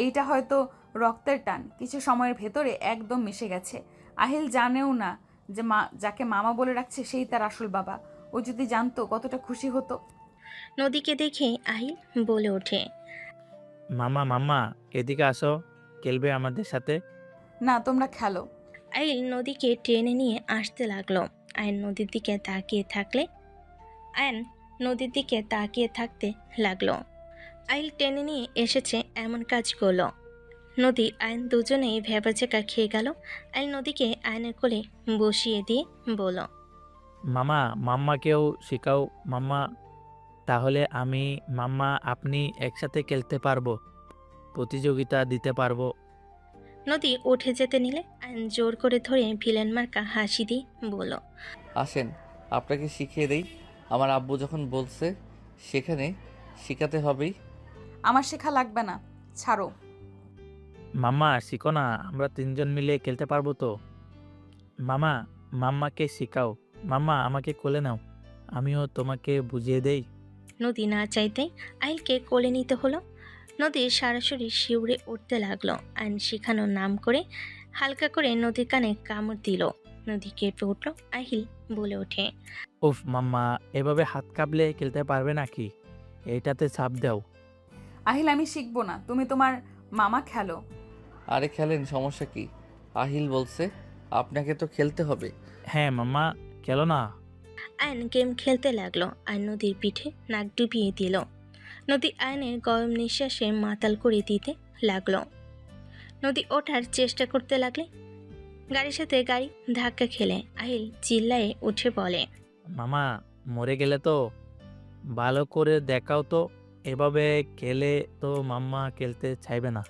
এইটা হয়তো রক্তের টান, কিছু সময়ের ভেতরে একদম মিশে গেছে। আহিল জানেও না যে যাকে মামা বলে রাখছে সেই তার আসল বাবা। ও যদি জানতো কতটা খুশি হতো। নদীকে দেখে আহিল বলে ওঠে, মামা মাম্মা এদিকে আসো, খেলবে আমাদের সাথে। না, তোমরা খেলো। আহিল নদীকে টেনে নিয়ে আসতে লাগলো। আয়ন নদীর দিকে তাকিয়ে থাকতে লাগলো। আহিল টেনে নিয়ে এসেছে এমন কাজ করলো। নদী আয়ন দুজনেই ভেবাচেকা খেয়ে গেল। আহিল নদীকে আয়নের কোলে বসিয়ে দিয়ে বলল, মামা মাম্মাকেও শেখাও মাম্মা, তাহলে আমি মাম্মা আপনি একসাথে খেলতে পারবো, প্রতিযোগিতা দিতে পারবো। নদী উঠে যেতে নিলে আয়ন জোর করে ধরে ভিলেন মার্কা হাসি দিয়ে বলল, আসেন, আপনাকে শিখিয়ে দেই। আমার আব্বু যখন বলছে সেখানে শিখাতে হবেই। আমার শেখা লাগবে না, ছাড়ো। মাম্মা শিখো না, আমরা তিনজন মিলে খেলতে পারবো তো। মামা মাম্মাকে শেখাও, মাম্মা আমাকে কোলে নাও, আমিও তোমাকে বুঝিয়ে দেই। নদী না চাইতেই আহিলকে কোলে নিতে হলো। নদীর সরাসরি শিউরে উঠতে লাগলো। আইন শেখানোর নাম করে হালকা করে নদীর কানে কামড় দিল। নদী কেঁপে উঠল। আহিল বলে ওঠে, উফ মাম্মা, এভাবে হাত কাঁপলে খেলতে পারবে নাকি? এইটাতে চাপ দাও। আহিল, আমি শিখবো না, তুমি তোমার মামা খেলো। আরে খেলেন, সমস্যা কি? আহিল বলছে আপনাকে তো খেলতে হবে। হ্যাঁ মাম্মা, খেলো না। আইন গেম খেলতে লাগলো। আইন নদীর পিঠে নাক ডুবিয়ে দিল। নদী আয়নের গরম নিঃশ্বাসে মাতাল করে দিতে লাগলো। নদী ওঠার চেষ্টা করতে লাগলে গাড়ির সাথে গাড়ি ধাক্কা খেলে আহিল চিল্লায়ে উঠে বলে, মামা মরে গেলে তো ভালো করে দেখাও তো, এভাবে খেলে তো মাম্মা খেলতে চাইবে না।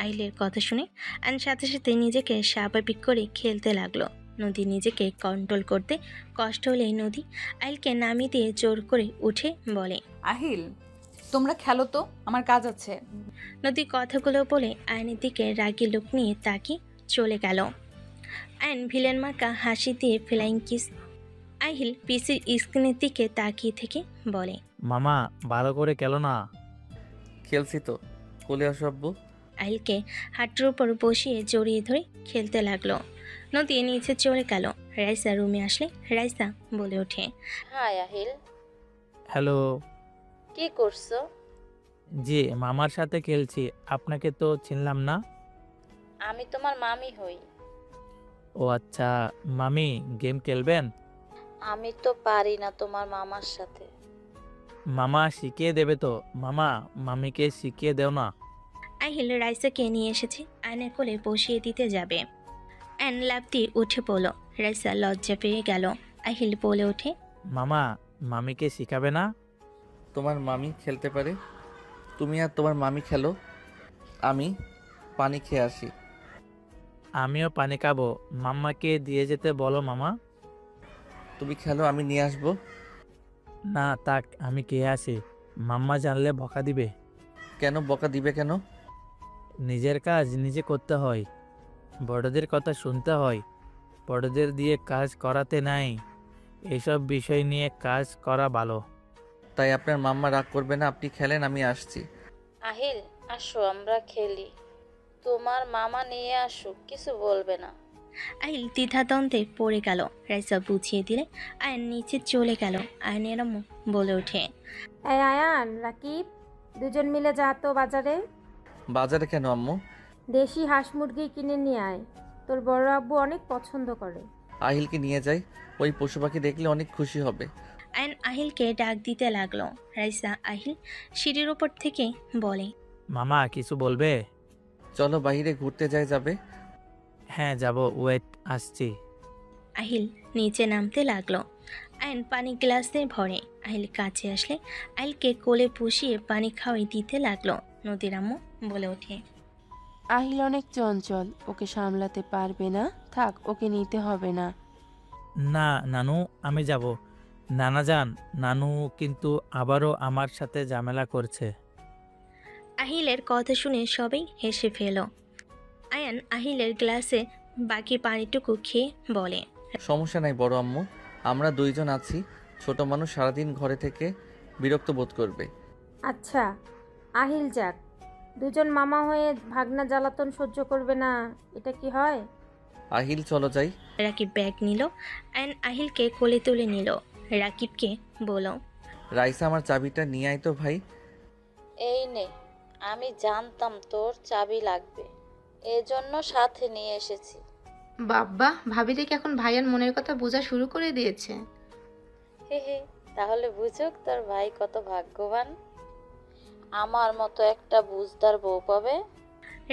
আহিলের কথা শুনে আয়ন সাথে সাথে নিজেকে স্বাভাবিক করে খেলতে লাগলো। নদী নিজেকে কন্ট্রোল করতে কষ্ট হলেই নদী আহিলকে নামিয়ে দিয়ে জোর করে উঠে বলে, আহিল তোমরা খেলো তো, আমার কাজ আছে। নদী কথাগুলো বলে আয়নের দিকে রাগী লোক নিয়ে তাকিয়ে চলে গেল। আয়ন ভিলেন মার্কা হাসি দিয়ে ফ্লাইং কিস আহিল পিসির স্ক্রিনের দিকে তাকিয়ে থেকে বলে, মামা ভালো করে খেলো না। খেলছি তো, কোলে আসো আব্বু। আহিলকে হাঁটুর উপর বসিয়ে জড়িয়ে ধরে খেলতে লাগলো। নদী নিচে চলে গেল। রাইসা রুমে আসলে রাইসা বলে ওঠে, হাই আহিল, হ্যালো। কি করছো? জি মামার সাথে খেলছি, আপনাকে তো চিনলাম না। আমি তোমার মামি হই। ও আচ্ছা, মামি গেম খেলবেন? আমি তো পারি না তোমার মামার সাথে। মামা শিখিয়ে দেবে তো। মামা মামিকে শিখিয়ে দেও না। আহিল রাইসাকে নিয়ে এসেছে, আয়নের কোলে বসিয়ে দিতে যাবে। আয়ন লাফ দিয়ে উঠে পড়ল। রাইসা লজ্জা পেয়ে গেল। আহিল বলে ওঠে, মামা মামিকে শিখাবে না? তোমার মামি খেলতে পারে, তুমি আর তোমার মামি খেলো, আমি পানি খেয়ে আসি। আমিও পানি খাবো, মাম্মাকে দিয়ে যেতে বলো মামা। তুমি খেলো, আমি নিয়ে আসবো। না তাক, আমি খেয়ে আসি, মাম্মা জানলে বকা দিবে। কেন বকা দিবে কেন? নিজের কাজ নিজে করতে হয়, বড়দের কথা শুনতে হয়, বড়দের দিয়ে কাজ করাতে নাই। এইসব বিষয় নিয়ে কাজ করা ভালো। তাই আপনার মাম্মা রাগ করবে না, আপনি খেলেন, আমি আসছি। আহিল আসো আমরা খেলি, তোমার মামা নিয়ে আসুক, কিছু বলবে না। আহিল দ্বিধাদ্বন্দ্বে পড়ে গেল। রাইসা বুঝিয়ে দিলে আয়ন নিচে চলে গেল। আয়নের আম্মু বলে ওঠে, এই আয়ান, রাকিব, দুজন মিলে যা তো বাজারে। বাজারে কেন আম্মু? দেশি হাঁস মুরগি কিনে নিয়ে আয়, তোর বড় আব্বু অনেক পছন্দ করে। আহিলকে নিয়ে যাই, ওই পশু পাখি দেখলে অনেক খুশি হবে। আয়ন আহিলকে ডাক দিতে লাগলো। রাইসা আহিল সিঁড়ির উপর থেকে বলে, মামা কিছু বলবে? চলো বাইরে ঘুরতে যাবে। হ্যাঁ যাব, ওয়েট আসছি। আহিল নিচে নামতে লাগলো। আয়ন পানি গ্লাসে ভরে আহিল কাছে আসলে আহিলকে কোলে পুষিয়ে পানি খাওয়াই দিতে লাগলো। নদীর আম্মু বলে ওঠে, আহিল অনেক চঞ্চল, ওকে সামলাতে পারবে না, থাক, ওকে নিতে হবে না। না নানু, আমি যাব। নানা যান, নানু কিন্তু আবারও আমার সাথে ঝামেলা করছে। আহিলের কথা শুনে সবাই হেসে ফেল। আয়ান আহিলের গ্লাসে বাকি পানিটুকু খেয়ে বলে, সমস্যা নাই বড় আম্মু, আমরা দুইজন আছি, ছোট মানুষ সারাদিন ঘরে থেকে বিরক্ত বোধ করবে। আচ্ছা, আহিল যাক, দুজন মামা হয়ে ভাগনা জ্বালাতন সহ্য করবে না, এটা কি হয়? আহিল চলো যাই। রাকিব ব্যাগ নিল। আয়ান আহিলকে কোলে তুলে নিল। রাকিবকে বলল, রাইসা আমার চাবিটা নিয়ে আয় তো ভাই। এই নে, আমি জানতাম তোর চাবি লাগবে, এজন্য সাথে নিয়ে এসেছি। বাব্বা, ভাবি দেখি এখন ভাইয়ার মনের কথা বোঝা শুরু করে দিয়েছে। হে হে, তাহলে বুঝুক তোর ভাই কত ভাগ্যবান, আমার মতো একটা বুঝদার বউ পাবে।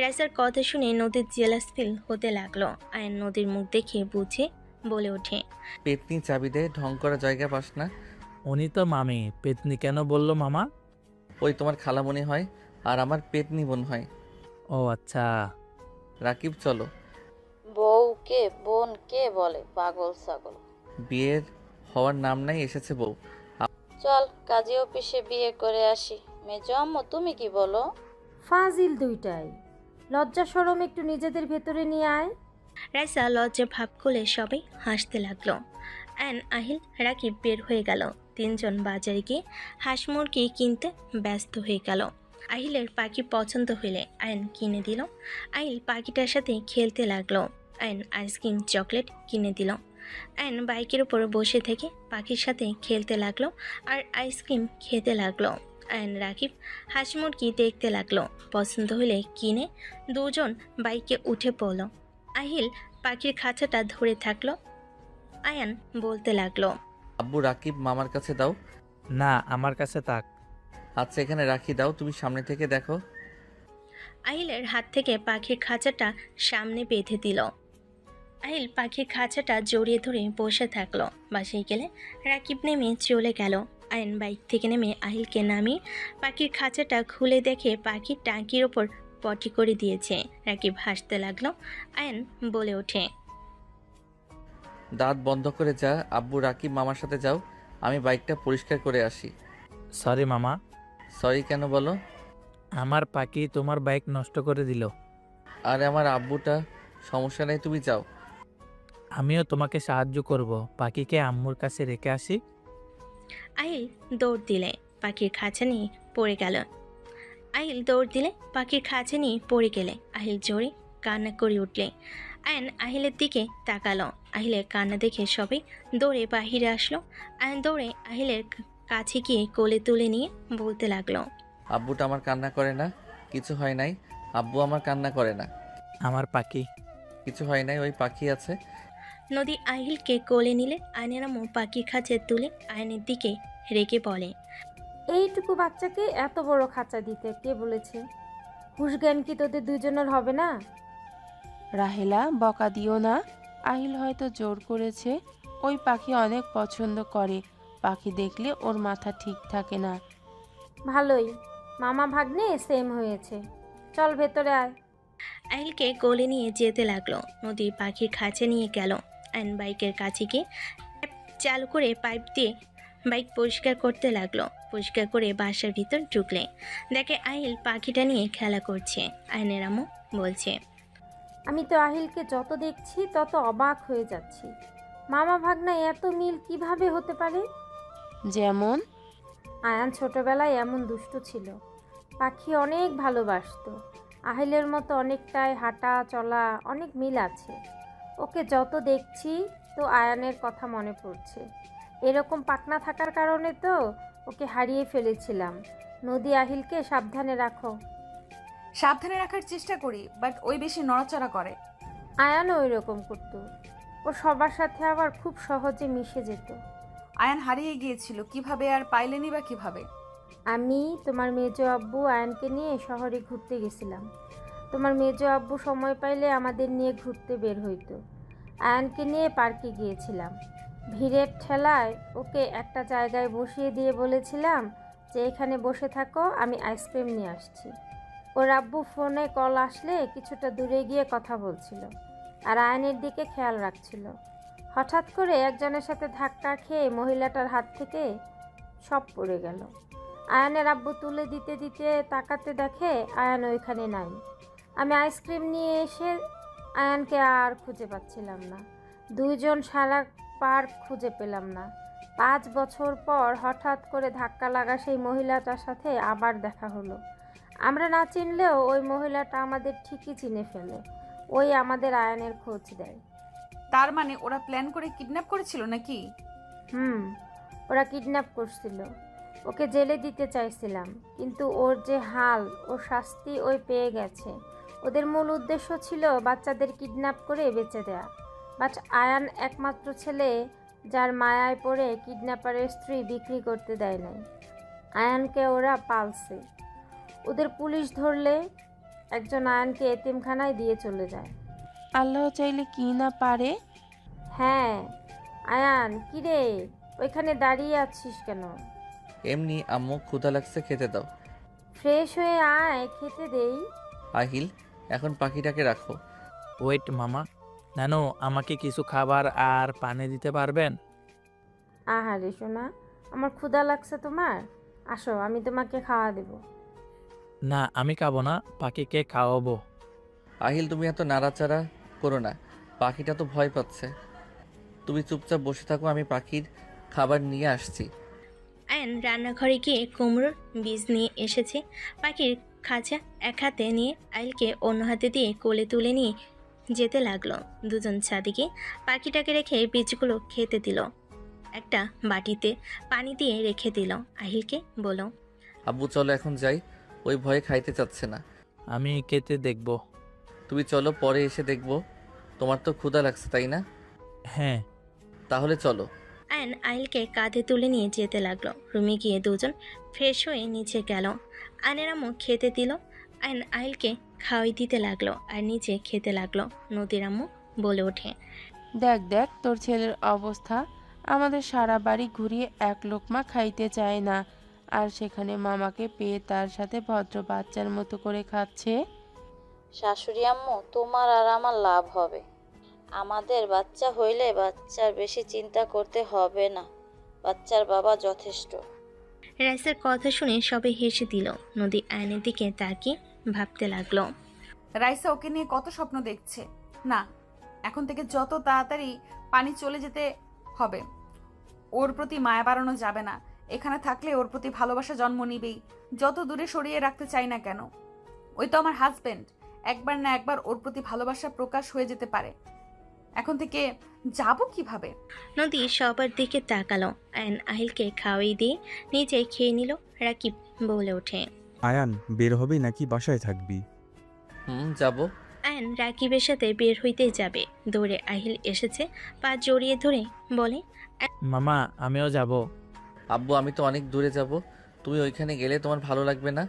রাইসার কথা শুনে নদীর জেলাস ফিল হতে লাগলো। আয়ান নদীর মুখ দেখে বুঝে বলে ওঠে, পেতনি চাবি দে, ঢং করা জায়গা পাস না। উনি তো মামি, পেতনি কেন বললো মামা? ওই তোমার খালামণি হয় আর আমার পেতনি বোন হয়। ও আচ্ছা। রাকিব চলো। বউকে বোন কে বলে, পাগল ছাগল। বিয়ের হওয়ার নাম নাই, এসেছে বউ। চল কাজী অফিসে বিয়ে করে আসি। মেজো আম্মু তুমি কি বলো? ফাজিল দুইটাই, লজ্জা শরম একটু নিজেদের ভেতরে নিয়ে আয়। রাইসা লজ্জা ভাব করলে সবাই হাসতে লাগলো। আয়ান আহিল রাকিব বের হয়ে গেল। তিনজন বাজারে গিয়ে হাঁস মুরগি কিনতে ব্যস্ত হয়ে গেল। আহিলের পাখি পছন্দ হইলে আয়ন কিনে দিল। আহিল পাখিটার সাথে খেলতে লাগলো। আয়ন আইসক্রিম চকলেট কিনে দিল। আয়ন বাইকের উপর বসে থেকে পাখির সাথে খেলতে লাগলো আর আইসক্রিম খেতে লাগলো। আয়ন রাকিব হাঁস মুরগি দেখতে লাগলো। পছন্দ হলে কিনে দুজন বাইকে উঠে পড়ল। আহিল পাখির খাঁচাটা ধরে থাকলো। আয়ান বলতে লাগলো, আব্বু রাকিব মামার কাছে দাও। না আমার কাছে তাক। আচ্ছা এখানে রাখি, দাও, তুমি সামনে থেকে দেখো। আহিলের হাত থেকে পাখির খাঁচাটা সামনে বেঁধে দিল। আহিল পাখির খাঁচাটা জড়িয়ে ধরে বসে থাকলো। বাসায় গেলে রাকিব নেমে চলে গেল। আয়ন বাইক থেকে নেমে আহিলকে নামিয়ে পাখির খাঁচাটা খুলে দেখে পাখির টাঙ্কির ওপর পটি করে দিয়েছে। রাকিব হাসতে লাগলো। আয়ন বলে ওঠে, দাঁত বন্ধ করে যা। আব্বু রাকিব মামার সাথে যাও, আমি বাইকটা পরিষ্কার করে আসি। সরি মামা, সরি কেন বলো? আমার পাখি তোমার বাইক নষ্ট করে দিল। আর আমার আব্বুটা, সমস্যা নেই, তুমি যাও। আমিও তোমাকে সাহায্য করব, পাখিকে আম্মুর কাছে রেখে আসি। আহিল দৌড় দিলে পাখির খাঁচা নিয়ে পড়ে গেল। আহিল দৌড় দিলে পাখির খাঁচা নিয়ে পড়ে গেলে আহিল জোরে কান্না করে উঠলে। আয়ন আহিলের দিকে তাকালো। আহিলের কান্না দেখে সবাই দৌড়ে বাহিরে আসলো। আয়ন দৌড়ে আহিলের কাছে গিয়ে কোলে তুলে নিয়ে বলতে লাগলো, আব্বুটা আমার কান্না করে না, কিছু হয় নাই। আব্বু আমার কান্না করে না, আমার পাখি। কিছু হয় নাই, ওই পাখি আছে। নদী আহিলকে কোলে নিলে আয়নের আম্মু পাখির খাঁচা তুলে আয়নের দিকে রেগে বলে, এইটুকু বাচ্চাকে এত বড় খাঁচা দিতে কে বলেছে? হুশ জ্ঞান কি তোদের দুজনের হবে না? রাহেলা, বকা দিও না। আহিল হয়তো জোর করেছে। ওই পাখি অনেক পছন্দ করে। পাখি দেখলে ওর মাথা ঠিক থাকে না। ভালোই, মামা ভাগ্নে সেম হয়েছে। চল ভেতরে আয়। আহিলকে কোলে নিয়ে যেতে লাগলো। নদী পাখির খাঁচা নিয়ে গেল। আয়ন বাইকের কাছে গিয়ে ট্যাপ চালু করে পাইপ দিয়ে বাইক পরিষ্কার করতে লাগলো। পরিষ্কার করে বাসার ভিতর ঢুকলে দেখে আহিল পাখিটা নিয়ে খেলা করছে। আয়নের আম্মু বলছে, আমি তো আহিলকে যত দেখছি তত অবাক হয়ে যাচ্ছি। মামা ভাগ্নায় এত মিল কিভাবে হতে পারে? যেমন? আয়ান ছোটবেলায় এমন দুষ্ট ছিল, পাখি অনেক ভালোবাসতো। আহিলের মতো অনেকটাই হাঁটা চলা, অনেক মিল আছে। ওকে যত দেখছি তো আয়ানের কথা মনে পড়ছে। এরকম পাকনা থাকার কারণে তো ওকে হারিয়ে ফেলেছিলাম। নদী, আহিলকে সাবধানে রাখো। সাবধানে রাখার চেষ্টা করি, বাট ওই বেশি নড়াচড়া করে। আয়ানও ওই রকম করতো। ও সবার সাথে আবার খুব সহজে মিশে যেত। আয়ান হারিয়ে গিয়েছিল, কিভাবে আর পাইলেনি বা কিভাবে? আমি তোমার মেজো আব্বু আয়ানকে নিয়ে শহরে ঘুরতে গেছিলাম। তোমার মেজো আব্বু সময় পাইলে আমাদের নিয়ে ঘুরতে বের হইতো। আয়ানকে নিয়ে পার্কে গিয়েছিলাম। ভিড়ের ঠেলায় ওকে একটা জায়গায় বসিয়ে দিয়ে বলেছিলাম যে এখানে বসে থাকো, আমি আইসক্রিম নিয়ে আসছি। ওর আব্বু ফোনে কল আসলে কিছুটা দূরে গিয়ে কথা বলছিল আর আয়ানের দিকে খেয়াল রাখছিল। হঠাৎ করে একজনের সাথে ধাক্কা খেয়ে মহিলাটার হাত থেকে সব পড়ে গেল। আয়ানের আব্বু তুলে দিতে দিতে তাকাতে দেখে আয়ান ওইখানে নাই। আমি আইসক্রিম নিয়ে এসে আয়ানকে আর খুঁজে পাচ্ছিলাম না। দুইজন সারা পার্ক খুঁজে পেলাম না। 5 বছর পর হঠাৎ করে ধাক্কা লাগা সেই মহিলাটার সাথে আবার দেখা হলো। আমরা না চিনলেও ওই মহিলাটা আমাদের ঠিকই চিনে ফেলে। ওই আমাদের আয়ানের খোঁজ দেয়। তার মানে ওরা প্ল্যান করে কিডন্যাপ করেছিল নাকি? ওরা কিডন্যাপ করছিল। ওকে জেলে দিতে চাইছিলাম, কিন্তু ওর যে হাল, ওর শাস্তি ওই পেয়ে গেছে। ওদের মূল উদ্দেশ্য ছিল বাচ্চাদের কিডন্যাপ করে বেচে দেয়া। বাট আয়ান একমাত্র ছেলে, যার মায়ায় পড়ে কিডন্যাপারের স্ত্রী বিক্রি করতে দেয় নাই। আয়ানকে ওরা পালছে। ওদের পুলিশ ধরলে একজন আয়ানকে এতিমখানায় দিয়ে চলে যায়। আল্লাহ চাইলে কি না পারে। হ্যাঁ, আয়ান কিরে ওইখানে দাঁড়িয়ে আছিস কেন? এমনি আম্মু, ক্ষুধা লাগছে, খেতে দাও। ফ্রেশ হয়ে আয়, খেতে দেই। আহিল, এখন পাখিটাকে রাখো। ওয়েট মামা, নানু আমাকে কিছু খাবার আর পানি দিতে পারবেন? আহারে সোনা, আমার ক্ষুধা লাগছে তোমার? আসো, আমি তোমাকে খাওয়া দেব। না, আমি খাবো না, পাখিকে খাওয়াবো। আহিল, তুমি এত নাড়াচাড়া করো না, পাখিটা তো ভয় পাচ্ছে। তুমি চুপচাপ বসে থাকো, আমি পাখির খাবার নিয়ে আসছি। আয়ন রান্নাঘরে গিয়ে কুমড়োর বীজ নিয়ে এসেছে। পাখির খাঁচা এক হাতে নিয়ে আইলকে অন্য হাতে দিয়ে কোলে তুলে নিয়ে যেতে লাগলো। দুজন ছাদিকে পাখিটাকে রেখে বীজগুলো খেতে দিল। একটা বাটিতে পানি দিয়ে রেখে দিল। আহিলকে বলো, আব্বু চলো এখন যাই, ওই ভয়ে খাইতে চাচ্ছে না। আমি খেতে দেখবো। তুমি চলো, পরে এসে দেখবো। তোমার তো ক্ষুধা লাগছে তাই না? হ্যাঁ। তাহলে চলো। আয়ন আহিলকে কাঁধে তুলে নিয়ে যেতে লাগলো। রুমে গিয়ে দুজন ফ্রেশ হয়ে নিচে গেল। আয়নের আম্মু খেতে দিল। আয়ন আহিলকে খাওয়াই দিতে লাগলো আর নিচে খেতে লাগলো। নদীর আম্মু বলে ওঠে। দেখ দেখ তোর ছেলের অবস্থা, আমাদের সারা বাড়ি ঘুরিয়ে এক লোকমা খাইতে চায় না, আর সেখানে মামাকে পেয়ে তার সাথে ভদ্র বাচ্চার মতো করে খাচ্ছে। শাশুড়ি আম্মু, তোমার আর আমার লাভ হবে। আমাদের বাচ্চা হইলে বাচ্চার বেশি চিন্তা করতে হবে না, বাচ্চার বাবা যথেষ্ট। রাইসার কথা শুনে সবাই হেসে দিল। নদী আয়নের দিকে তাকিয়ে ভাবতে লাগলো। রাইসা ওকে নিয়ে কত স্বপ্ন দেখছে। না, এখন থেকে যত তাড়াতাড়ি পানি চলে যেতে হবে। ওর প্রতি মায়া বাড়ানো যাবে না। এখানে থাকলে ওর প্রতি ভালোবাসা জন্ম নিবেই, যত দূরে সরিয়ে রাখতে চাই না কেন। ওই তো আমার হাজবেন্ড, একবার না একবার ওর প্রতি ভালোবাসা প্রকাশ হয়ে যেতে পারে। এখন থেকে যাব কিভাবে? নদী সবার দিকে তাকালো। আয়ন আহিলকে খাওয়াই দিয়ে নিজে খেয়ে নিল। রাকিব বলে ওঠে। আয়ান, বের হবি নাকি বাসায় থাকবি? যাব। আয়ন রাকিবের সাথে বের হইতে যাবে, দৌড়ে আহিল এসেছে, পা জড়িয়ে ধরে বলে। মামা আমিও যাব। আব্বু, আমি তো অনেক দূরে যাব। তুমি ওইখানে গেলে তোমার ভালো লাগবে না।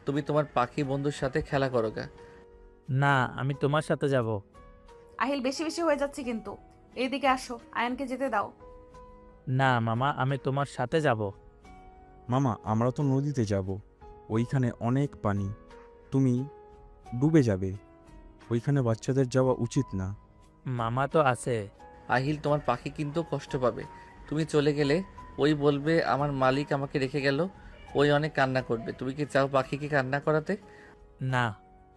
তুমি তোমার পাখি বন্ধুর সাথে খেলা করো গা। না, আমি তোমার সাথে যাব। আহিল, বেশি বেশি হয়ে যাচ্ছে কিন্তু। এইদিকে আসো, আয়নকে যেতে দাও। না মামা, আমি তোমার সাথে যাব। মামা, আমরা তো নদীতে যাব, ওইখানে অনেক পানি, তুমি ডুবে যাবে, ওইখানে বাচ্চাদের যাওয়া উচিত না। মামা তো আছে। আহিল, তোমার পাখি কিন্তু কষ্ট পাবে। তুমি চলে গেলে ওই বলবে আমার মালিক আমাকে রেখে গেল। ওই অনেক কান্না করবে। তুমি কি চাও পাখিকে কান্না করাতে? না।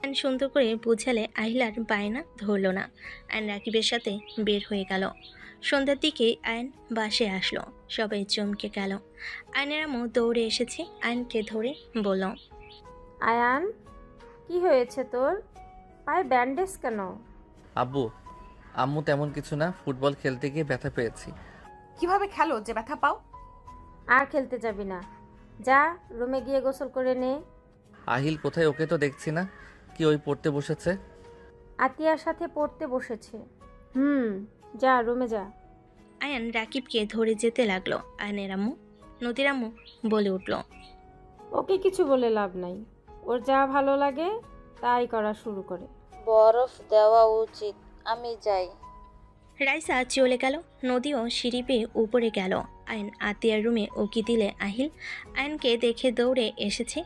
আয়ন সুন্দর করে বুঝালে আহিল আর বায়না ধরল না। আয়ন রাকিবের সাথে বের হয়ে গেল। সন্ধ্যার দিকে আয়ন বাসে আসলো। সবাই চমকে গেল। আয়নের আম্মু দৌড়ে এসেছে, আয়নকে ধরে বলল। আয়ান, কি হয়েছে তোর? পায়ে ব্যান্ডেজ কেন? আব্বু, আম্মু তেমন কিছু না, ফুটবল খেলতে গিয়ে ব্যথা পেয়েছি। কিভাবে খেলো যে ব্যথা পাও? আর খেলতে যাবি না, যা রুমে গিয়ে গোসল করে নে। আহিল কোথায়? ওকে তো দেখছি না। কি ওই পড়তে বসেছে? আতিয়ার সাথে পড়তে বসেছে। যা রুমে যা। আয়ন রাকিবকে ধরে যেতে লাগলো। আয়নের আম্মু, নদীর আম্মু বলে উঠল। ওকে কিছু বলে লাভ নাই, ওর যা ভালো লাগে তাই করা শুরু করে। বরফ দেওয়া উচিত, আমি যাই। রাইসা চলে গেল। নদীও সিঁড়ি পেয়ে উপরে গেল। আয়ন আতিয়ার রুমে উকি দিলে আহিল আয়নকে দেখে দৌড়ে এসেছে,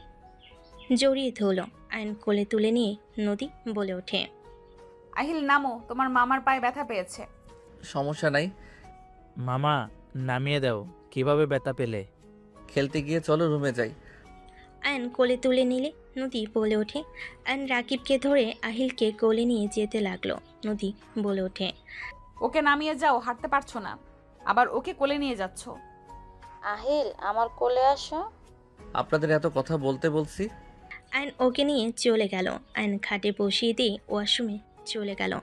জড়িয়ে ধরল। আয়ন কোলে তুলে নিয়ে নদী বলে ওঠে। আহিল নামো, তোমার মামার পায়ে ব্যথা পেয়েছে। সমস্যা নাই। মামা নামিয়ে দাও। কিভাবে ব্যথা পেলে? খেলতে গিয়ে চলো রুমে যাই। আয়ন কোলে তুলে নিলে নদী বলে ওঠে। আয়ন রাকিবকে ধরে আহিলকে কোলে নিয়ে যেতে লাগলো। নদী বলে ওঠে। ওকে নামিয়ে যাও, হাঁটতে পারছো না, আবার ওকে কোলে নিয়ে যাচ্ছ। আহিল, আমার কোলে আসো। আপনাদের এত কথা বলতে বলছি। আয়ন ওকে নিয়ে চলে গেল। আয়ন খাটে বসিয়ে দিয়ে ওয়াশরুমে চলে গেল।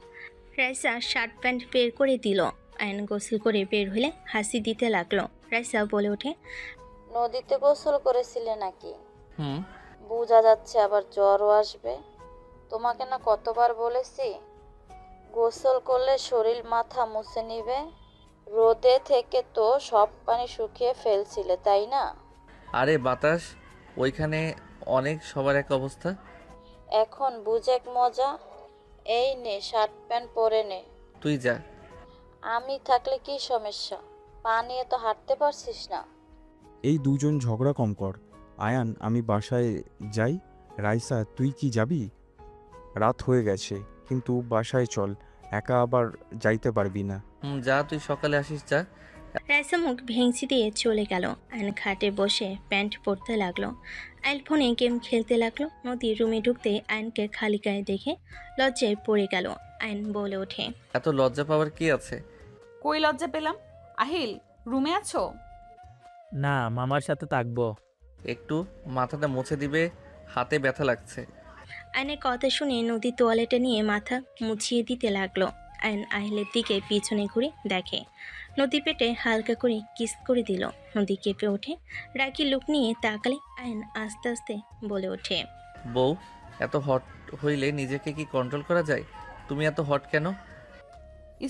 রাইসা শার্ট প্যান্ট বের করে দিল। আয়ন গোসল করে বের হলে হাসি দিতে লাগলো। রাইসা বলে ওঠে। নদীতে গোসল করেছিলে নাকি? হুম। বোঝা যাচ্ছে আবার জ্বরও আসবে। তোমাকে না কতবার বলেছি গোসল করলে শরীর মাথা মুছে নিবে। রোদে থেকে তো সব পানি শুকিয়ে ফেলছিলে, তাই না? আরে বাতাস, ওইখানে অনেক সবার এক অবস্থা। এখন বুঝেক মজা। এই নে শার্ট প্যান্ট পরে নে। তুই যা। আমি থাকলে কি সমস্যা? পানি তো হাঁটতে পারছিস না। এই দুজন ঝগড়া কম কর। আয়ান, আমি বাসায় যাই। রাইসা, তুই কি যাবি? রাত হয়ে গেছে, কিন্তু বাসায় চল, একা আবার যাইতে পারবি না। যা, তুই সকালে আসিস যা। রাইসা মুখ ভেঙচি দিয়ে চলে গেল। আয়ন খাটে বসে প্যান্ট পরতে লাগলো। আয়ন ফোনে গেম খেলতে লাগলো। নদী রুমে ঢুকতে আয়নকে খালি গায়ে দেখে লজ্জায় পড়ে গেল। আয়ন বলে ওঠে। এত লজ্জা পাওয়ার কি আছে? কই লজ্জা পেলাম? আহিল, রুমে আছো? না, মামার সাথে থাকবো। একটু মাথাটা মুছে দিবে, হাতে ব্যথা লাগছে। আয়নের কথা শুনে নদী তোয়ালেটা নিয়ে মাথা মুছিয়ে দিতে লাগলো। আয়ন আহিলের দিকে পিছনে ঘুরে দেখে নদী পেটে হালকা করে কিস করে দিল। নদী কেঁপে ওঠে। রাগি লুক নিয়ে তাকালে আয়ন আস্তে আস্তে বলে ওঠে। বউ, এত হট হইলে নিজেকে কি কন্ট্রোল করা যায়? তুমি এত হট কেন?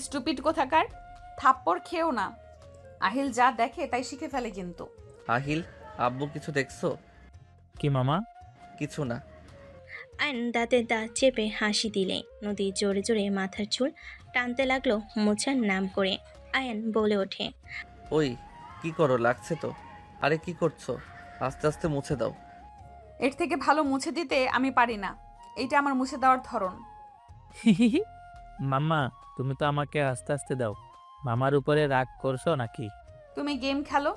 স্টুপিড কোথাকার, থাপ্পড় খেও না। আহিল যা দেখে তাই শিখে ফেলে কিন্তু। আহিল, আব্বু কিছু দেখছো? কি মামা? কিছু না। আয়ন দাঁতে দাঁত চেপে হাসি দিলে। নদী জোরে জোরে মাথার চুল টানতে লাগলো মোছার নাম করে। আয়ান বলে ওঠে, ওই কি করো, লাগছে তো। আরে কি করছো? আস্তে আস্তে মুছে দাও। এর থেকে ভালো মুছে দিতে আমি পারি না। এইটা আমার মুছে দেওয়ার ধরন। মাম্মা, তুমি তো আমাকে আস্তে আস্তে দাও। মামার উপরে রাগ করছো নাকি? তুমি গেম খেলো,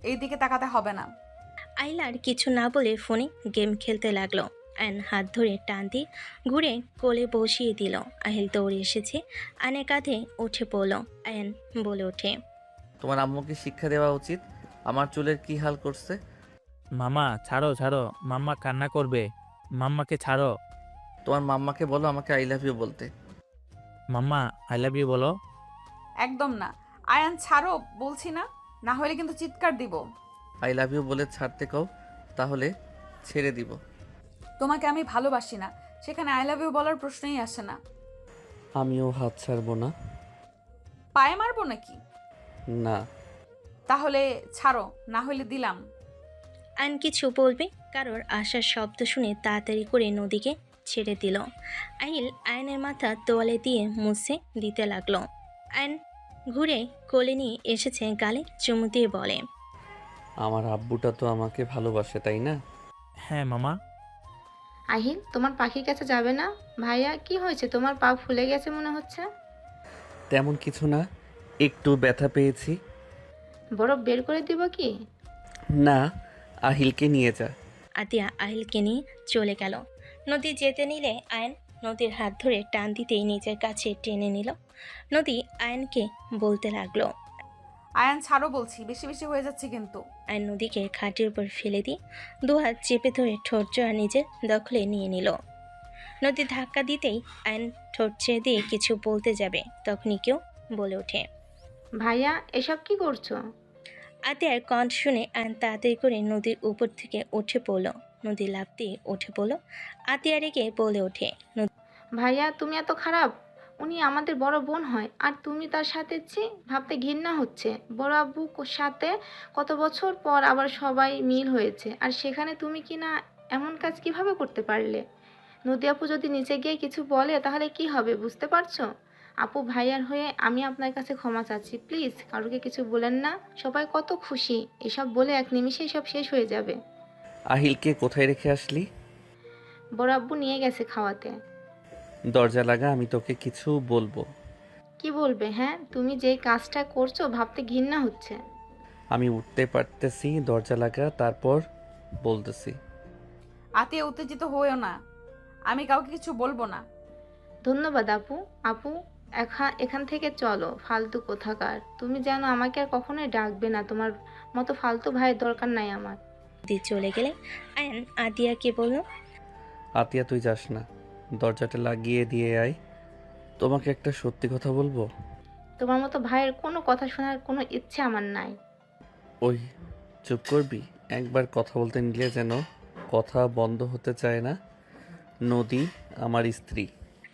এই দিকে তাকাতে হবে না। আইলার কিছু না বলে ফোনে গেম খেলতে লাগলো। আয়ন হাত ধরে টান দিয়ে ঘুরে কোলে বসিয়ে দিল। আহিল দৌড়ে এসেছে, আয়নের কাঁধে উঠে পড়ল। আয়ন বলে ওঠে, তোমার আম্মুকে শিক্ষা দেওয়া উচিত। আমার চুলের কি হাল করছে। মামা ছাড়ো ছাড়ো, মাম্মা কান্না করবে। মাম্মাকে ছাড়ো। তোমার মাম্মাকে বলো আমাকে আই লাভ ইউ বলতে। মাম্মা আই লাভ ইউ বলো। একদম না। আয়ান ছাড়ো বলছি না, না হলে কিন্তু চিৎকার দিব। আই লাভ ইউ বলে ছাড়তে কও, তাহলে ছেড়ে দিব। তোমাকে আমি ভালোবাসি না, সেখানে আই লাভ ইউ বলার প্রশ্নই আসে না। আমিও হাত ছাড়বো না। পায়ে মারবো নাকি? না। তাহলে ছাড়ো, না হলে দিলাম। আয়ন কিছু বলবে, কারোর আসার শব্দ শুনে তাড়াতাড়ি করে নদীকে ছেড়ে দিল। আহিল আয়নের মাথা তোয়ালে দিয়ে মুছে দিতে লাগলো। আয়ন ঘুরে কোলে নিয়ে এসেছে, গালে চুমু দিয়ে বলে, আমার আব্বুটা তো আমাকে ভালোবাসে, তাই না? হ্যাঁ মামা। আহিল, তোমার পাখির কাছে যাবে না? ভাইয়া, কি হয়েছে? তোমার পা ফুলে গেছে মনে হচ্ছে। তেমন কিছু না, একটু ব্যথা পেয়েছি। বরফ বের করে দিব কি? না, আহিলকে নিয়ে যা। আতিয়া আহিলকে নিয়ে চলে গেল। নদী যেতে নিলে আয়ন নদীর হাত ধরে টান দিতেই নিজের কাছে টেনে নিল। নদী আয়নকে বলতে লাগলো, আয়ান ছাড়ো বলছি, বেশি বেশি হয়ে যাচ্ছে কিন্তু। আয়ন নদীকে খাটের উপর ফেলে দিয়ে দুহাত চেপে ধরে ঠোঁট জোড়া নিজের দখলে নিয়ে নিল। নদী ধাক্কা দিতেই আয়ন ঠোঁট ছেড়ে দিয়ে কিছু বলতে যাবে, তখনই কেউ বলে ওঠে, ভাইয়া, এসব কি করছো? আতিয়ার কণ্ঠ শুনে আয়ন তাড়াতাড়ি করে নদীর উপর থেকে উঠে পড়ল। নদী লাফ দিয়ে উঠে পড়ল। আতিয়া রেগে বলে ওঠে, ভাইয়া, তুমি এত খারাপ? উনি আমাদের বড় বোন হয়, আর তুমি তার সাথে ভাবতে ঘৃণা হচ্ছে। বড় আব্বু সাথে কত বছর পর আবার সবাই মিল হয়েছে, আর সেখানে তুমি কি না এমন কাজ কিভাবে করতে পারলে? নদী আপু যদি নিচে গিয়ে কিছু বলে তাহলে কি হবে, বুঝতে পারছো? আপু, ভাইয়ার হয়ে আমি আপনার কাছে ক্ষমা চাচ্ছি। প্লিজ কারোকে কিছু বলেন না। সবাই কত খুশি, এসব বলে এক নিমিষেই সব শেষ হয়ে যাবে। আহিলকে কোথায় রেখে আসলি? বড় আব্বু নিয়ে গেছে খাওয়াতে। দরজা লাগা, আমি তোকে কিছু বলবো। কি বলবে? হ্যাঁ, তুমি যে কাজটা করছো ভাবতে ঘৃণা হচ্ছে। আমি উঠতে পারতেছি, দরজা লাগা, তারপর বলতেছি। আতিয়া উত্তেজিত হয়েও না, আমি কাউকে কিছু বলবো না। ধন্যবাদ আপু। আপু, এখান থেকে চলো, ফালতু কোথাকার। তুমি যেন আমাকে আর কখনোই ডাকবে না। তোমার মতো ফালতু ভাইয়ের দরকার নাই আমার। নদী চলে গেলে আয়ন আতিয়াকে বলল, আতিয়া তুই যাস না, দরজাটা লাগিয়ে দিয়ে আয়। তোমাকে একটা সত্যি কথা বলবো। তোমার মতো ভাইয়ের কোনো কথা শোনার কোনো ইচ্ছে আমার নাই। ওই চুপ করবি? একবার কথা বলতে নিলে যেন কথা বন্ধ হতে চায় না। নদী আমার স্ত্রী।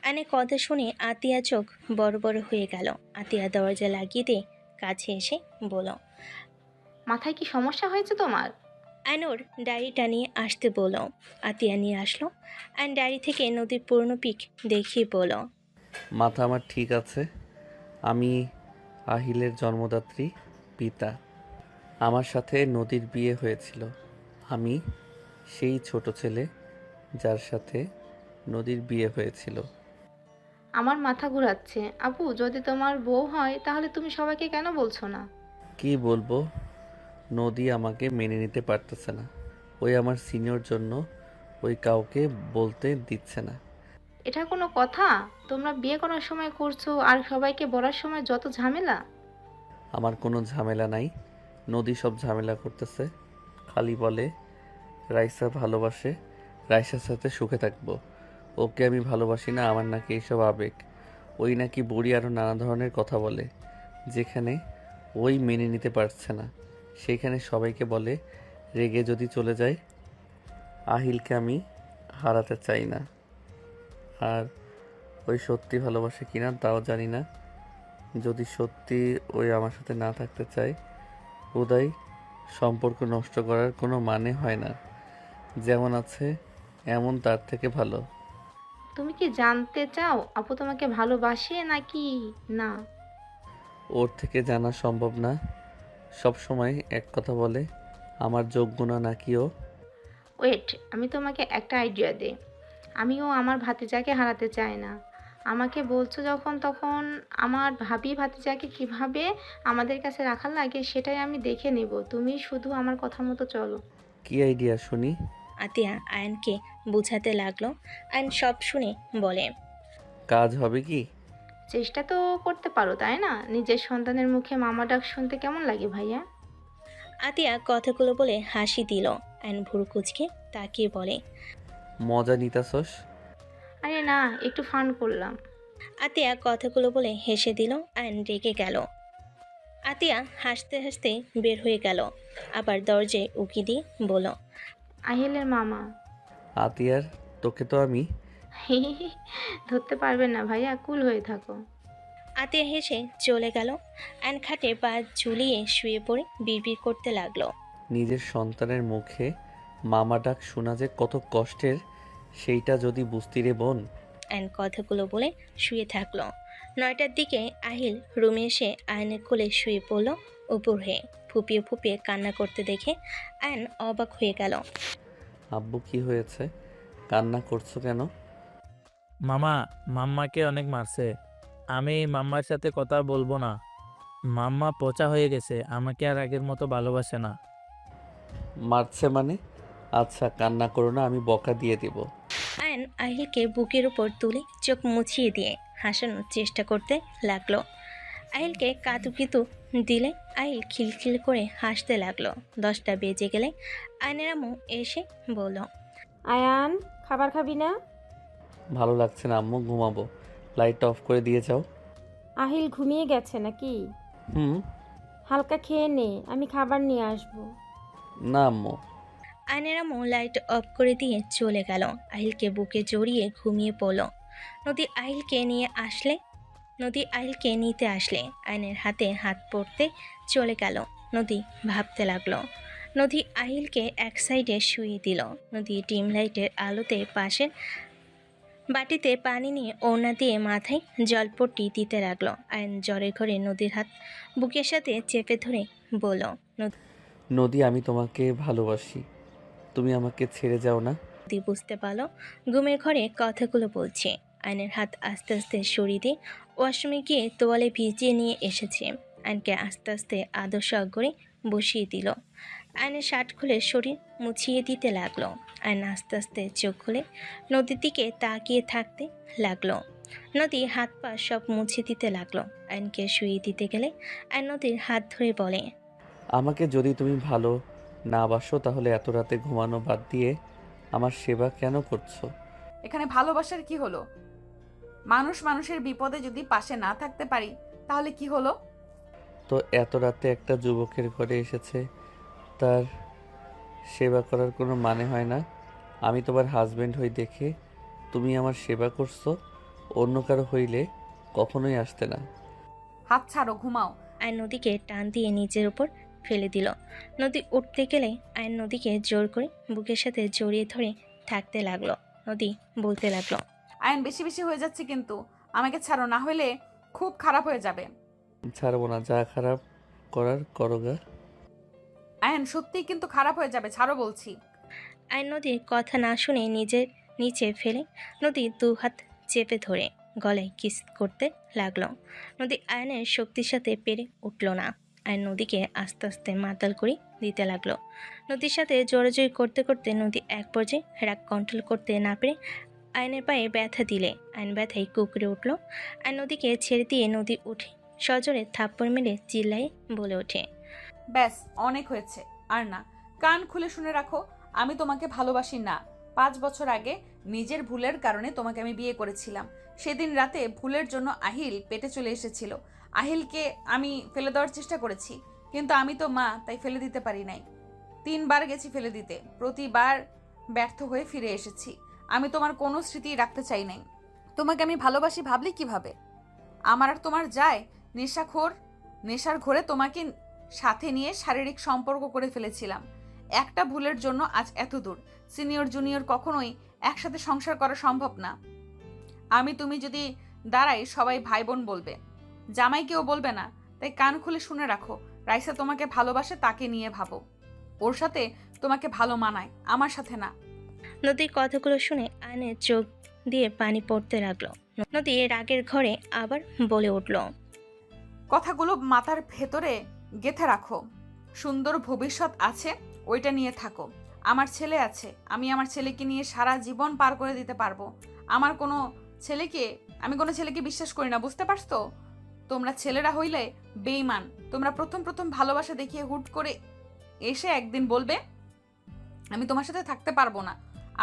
আয়নের কথা শুনে আতিয়া চোখ বড় বড় হয়ে গেল। আতিয়া দরজা লাগিয়ে দিয়ে কাছে এসে বলল, মাথায় কি সমস্যা হয়েছে তোমার? আয়নোর ডায়েরিটা নিয়ে আসতে বলল। আতিয়া নিয়ে আসলো। আয়ন ডায়েরি থেকে নদীর পুরনো পিক দেখিয়ে বলল, মাথা আমার ঠিক আছে। আমি আহিলের জন্মদাত্রী পিতা। আমার সাথে নদীর বিয়ে হয়েছিল। আমি সেই ছোট ছেলে যার সাথে নদীর বিয়ে হয়েছিল। আমার মাথা ঘুরাচ্ছে। আপু, যদি তোমার বউ হয় তাহলে তুমি সবাইকে কেন বলছো না? কি বলবো? নদী আমাকে মেনে নিতে পারতেছে না। ওই আমার সিনিয়র জন্য ওই কাউকে বলতে দিচ্ছে না। এটা কোনো কথা? তোমরা বিয়ে করার সময় করছো আর সবাইকে বলার সময় যত ঝামেলা। আমার কোনো ঝামেলা নাই, নদী সব ঝামেলা করতেছে। খালি বলে রাইসা ভালোবাসে, রাইসার সাথে সুখে থাকবো। ওকে আমি ভালোবাসি না, আমার নাকি এইসব আবেগ। ওই নাকি বুড়ি আরও নানা ধরনের কথা বলে, যেখানে ওই মেনে নিতে পারছে না সেইখানে সবাইকে বলে রেগে যদি চলে যায়। আহিলকে আমি হারাতে চাই না। আর ওই সত্যি ভালোবাসে কিনা তাও জানি না। যদি সত্যি ওই আমার সাথে না থাকতে চায়, উদয় সম্পর্ক নষ্ট করার কোনো মানে হয় না। যেমন আছে এমন তার থেকে ভালো। তুমি কি জানতে চাও আপু তোমাকে ভালোবাসে নাকি না? ওর থেকে জানা সম্ভব না। সব সময় এক কথা বলে, আমার যোগ্য না নাকি ও। ওয়েট, আমি তোমাকে একটা আইডিয়া দিই। আমিও আমার ভাতিজাকে হারাতে চাই না। আমাকে বলছো যখন, তখন আমার ভাবি ভাতিজাকে কিভাবে আমাদের কাছে রাখার লাগে সেটাই আমি দেখে নিব। তুমি শুধু আমার কথা মতো চলো। কি আইডিয়া শুনি? আতিয়া আয়নকে বুঝাতে লাগলো। আয়ন সব শুনে বলে, কাজ হবে কি? চেষ্টা তো করতে পারো, তাই না? নিজের সন্তানের মুখে মামা ডাক শুনতে কেমন লাগে ভাইয়া? আতিয়া কথাগুলো বলে হাসি দিল। আয়ন ভুরু কুচকে তাকিয়ে বলে, মজা নিতাছস? আরে না, একটু ফান করলাম। আতিয়া কথাগুলো বলে হেসে দিল। আয়ন রেগে গেল। আতিয়া হাসতে হাসতে বের হয়ে গেল। আবার দরজায় উকি দিয়ে বলল, আহিলের মামা। আতিয়ার, তোকে তো আমি। ধরতে পারবেন না ভাইয়া, কুল হয়ে থাকো। আতিয়া হেসে চলে গেল। আয়ন খাটে পা ঝুলিয়ে শুয়ে পড়ে বিড়বিড় করতে লাগলো। নিজের সন্তানের মুখে মামা ডাক শোনা যে কত কষ্টের, সেইটা যদি বুঝতি রে বোন। আয়ন কথাগুলো বলে শুয়ে থাকলো। 9টার দিকে আহিল রুমে এসে আয়নের কোলে শুয়ে পড়ল উপর হয়ে। ফুপিয়ে ফুপিয়ে কান্না করতে দেখে আয়ন অবাক হয়ে গেল। আব্বু কি হয়েছে? কান্না করছো কেন? মামা মাম্মাকে অনেক মারছে। আমি মাম্মার সাথে কথা বলবো না। মাম্মা পচা হয়ে গেছে, আমাকে আর আগের মতো ভালোবাসে না। মারছে মানে? আচ্ছা কান্না করো না, আমি বকা দিয়ে দেব। আয়ন আহিলকে বুকের উপর তুলে চোখ মুছিয়ে দিয়ে হাসানোর চেষ্টা করতে লাগলো। আহিলকে কাতুকিতু দিলে আহিল খিলখিল করে হাসতে লাগলো। 10টা বেজে গেলে আয়নের আম্মু এসে বলল, আয়ান, খাবার খাবি না? ভালো লাগছে না আম্মু, ঘুমাবো। লাইটটা অফ করে দিয়ে যাও। আহিল ঘুমিয়ে গেছে নাকি? হুম। হালকা খেয়ে নে, আমি খাবার নিয়ে আসবো। না আম্মু। আয়নের আম্মু লাইট অফ করে দিয়ে চলে গেল। আহিলকে বুকে জড়িয়ে ঘুমিয়ে পড়ল। নদী আহিলকে নিতে আসলে আয়নের হাতে হাত পড়তে চলে গেল। নদী ভাবতে লাগলো। নদী আহিলকে এক সাইডে শুয়ে দিল। নদী ডিম লাইটের আলোতে পাশের বাটিতে পানি নিয়ে ওড়না দিয়ে মাথায় জলপট্টি দিতে লাগলো। আয়ন জ্বরের ঘরে নদীর হাত বুকের সাথে চেপে ধরে বলল, নদী, আমি তোমাকে ভালোবাসি, তুমি আমাকে ছেড়ে যাও না। নদী বুঝতে পারলো ঘুমের ঘরে কথাগুলো বলছে। আয়নের হাত আস্তে আস্তে সরিয়ে দিয়ে ওয়াশরুমে গিয়ে তোয়ালে ভিজিয়ে নিয়ে এসেছে। আয়নকে আস্তে আস্তে আদর্শ করে বসিয়ে দিল। আয়নের শার্ট খুলে শরীর মুছিয়ে দিতে লাগলো। আয়ন আস্তে আস্তে চোখ খুলে নদীর দিকে তাকিয়ে থাকতে লাগলো। নদী হাত পা সব মুছে দিতে লাগলো। আয়নকে শুয়ে দিতে গেলে আয়ন নদীর হাত ধরে বলে, আমাকে যদি তুমি ভালো না বাসো তাহলে এত রাতে ঘুমানো বাদ দিয়ে আমার সেবা কেন করছো? এখানে ভালোবাসার কি হলো? মানুষ মানুষের বিপদে যদি পাশে না থাকতে পারি তাহলে কি হলো? তো এত রাতে একটা যুবকের ঘরে এসেছে, তার সেবা করার কোনো মানে হয় না? আমি তোমার হাজবেন্ড হই দেখে তুমি আমার সেবা করছো, অন্য কারো হইলে কখনোই আসতে না। হাত ছাড়ো, ঘুমাও। আয়ন নদীকে টান দিয়ে নিচের উপর ফেলে দিল। নদী উঠতে গেলে আয়ন নদীকে জোর করে বুকের সাথে জড়িয়ে ধরে থাকতে লাগলো। নদী বলতে লাগলো, আয়ন বেশি বেশি হয়ে যাচ্ছে কিন্তু, আমাকে ছাড়ো, না হলে খুব খারাপ হয়ে যাবে। ছাড়বো না, যা খারাপ করার করোগা। আয়ন সত্যিই কিন্তু খারাপ হয়ে যাবে, ছাড়ো বলছি। আয়ন নদীর কথা না শুনে নিজের নিচে ফেলে নদী 2 হাত চেপে ধরে গলায় কিস করতে লাগলো। নদী আয়নের শক্তির সাথে পেরে উঠল না। আয়ন নদীকে আস্তে আস্তে মাতাল করে দিতে লাগলো। নদীর সাথে জোরাজোরি করতে করতে নদী এক পর্যায়ে রাগ কন্ট্রোল করতে না পেরে আয়নের পায়ে ব্যথা দিলে আয়ন ব্যথায় কুকড়ে উঠল। আয়ন নদীকে ছেড়ে দিয়ে নদী উঠে সজোরে থাপ্পড় মেরে চিল্লায় বলে ওঠে, ব্যাস, অনেক হয়েছে, আর না। কান খুলে শুনে রাখো, আমি তোমাকে ভালোবাসি না। 5 বছর আগে নিজের ভুলের কারণে তোমাকে আমি বিয়ে করেছিলাম। সেদিন রাতে ভুলের জন্য আহিল পেটে চলে এসেছিল। আহিলকে আমি ফেলে দেওয়ার চেষ্টা করেছি, কিন্তু আমি তো মা, তাই ফেলে দিতে পারি নাই। 3 বার গেছি ফেলে দিতে, প্রতিবার ব্যর্থ হয়ে ফিরে এসেছি। আমি তোমার কোনো স্মৃতি রাখতে চাই নাই। তোমাকে আমি ভালোবাসি ভাবলি কিভাবে? আমার আর তোমার যায় নেশার ঘোরে তোমাকে সাথে নিয়ে শারীরিক সম্পর্ক করে ফেলেছিলাম। একটা ভুলের জন্য আজ এত দূর। সিনিয়র জুনিয়র কখনোই একসাথে সংসার করা সম্ভব না। আমি তুমি যদি দাঁড়াই সবাই ভাই বোন বলবে, জামাই কেউ বলবে না। তাই কান খুলে শুনে রাখো, রাইসা তোমাকে ভালোবাসে, তাকে নিয়ে ভাবো। ওর সাথে তোমাকে ভালো মানায়, আমার সাথে না। নদীর কথাগুলো শুনে আয়নের চোখ দিয়ে পানি পড়তে লাগলো। নদী রাগের ঘরে আবার বলে উঠল, কথাগুলো মাথার ভেতরে গেঁথে রাখো। সুন্দর ভবিষ্যৎ আছে, ওইটা নিয়ে থাকো। আমার ছেলে আছে, আমি আমার ছেলেকে নিয়ে সারা জীবন পার করে দিতে পারবো। আমি কোনো ছেলেকে বিশ্বাস করি না, বুঝতে পারছো? তোমরা ছেলেরা হইলে বেঈমান। তোমরা প্রথম প্রথম ভালোবাসা দেখিয়ে হুট করে এসে একদিন বলবে আমি তোমার সাথে থাকতে পারবো না,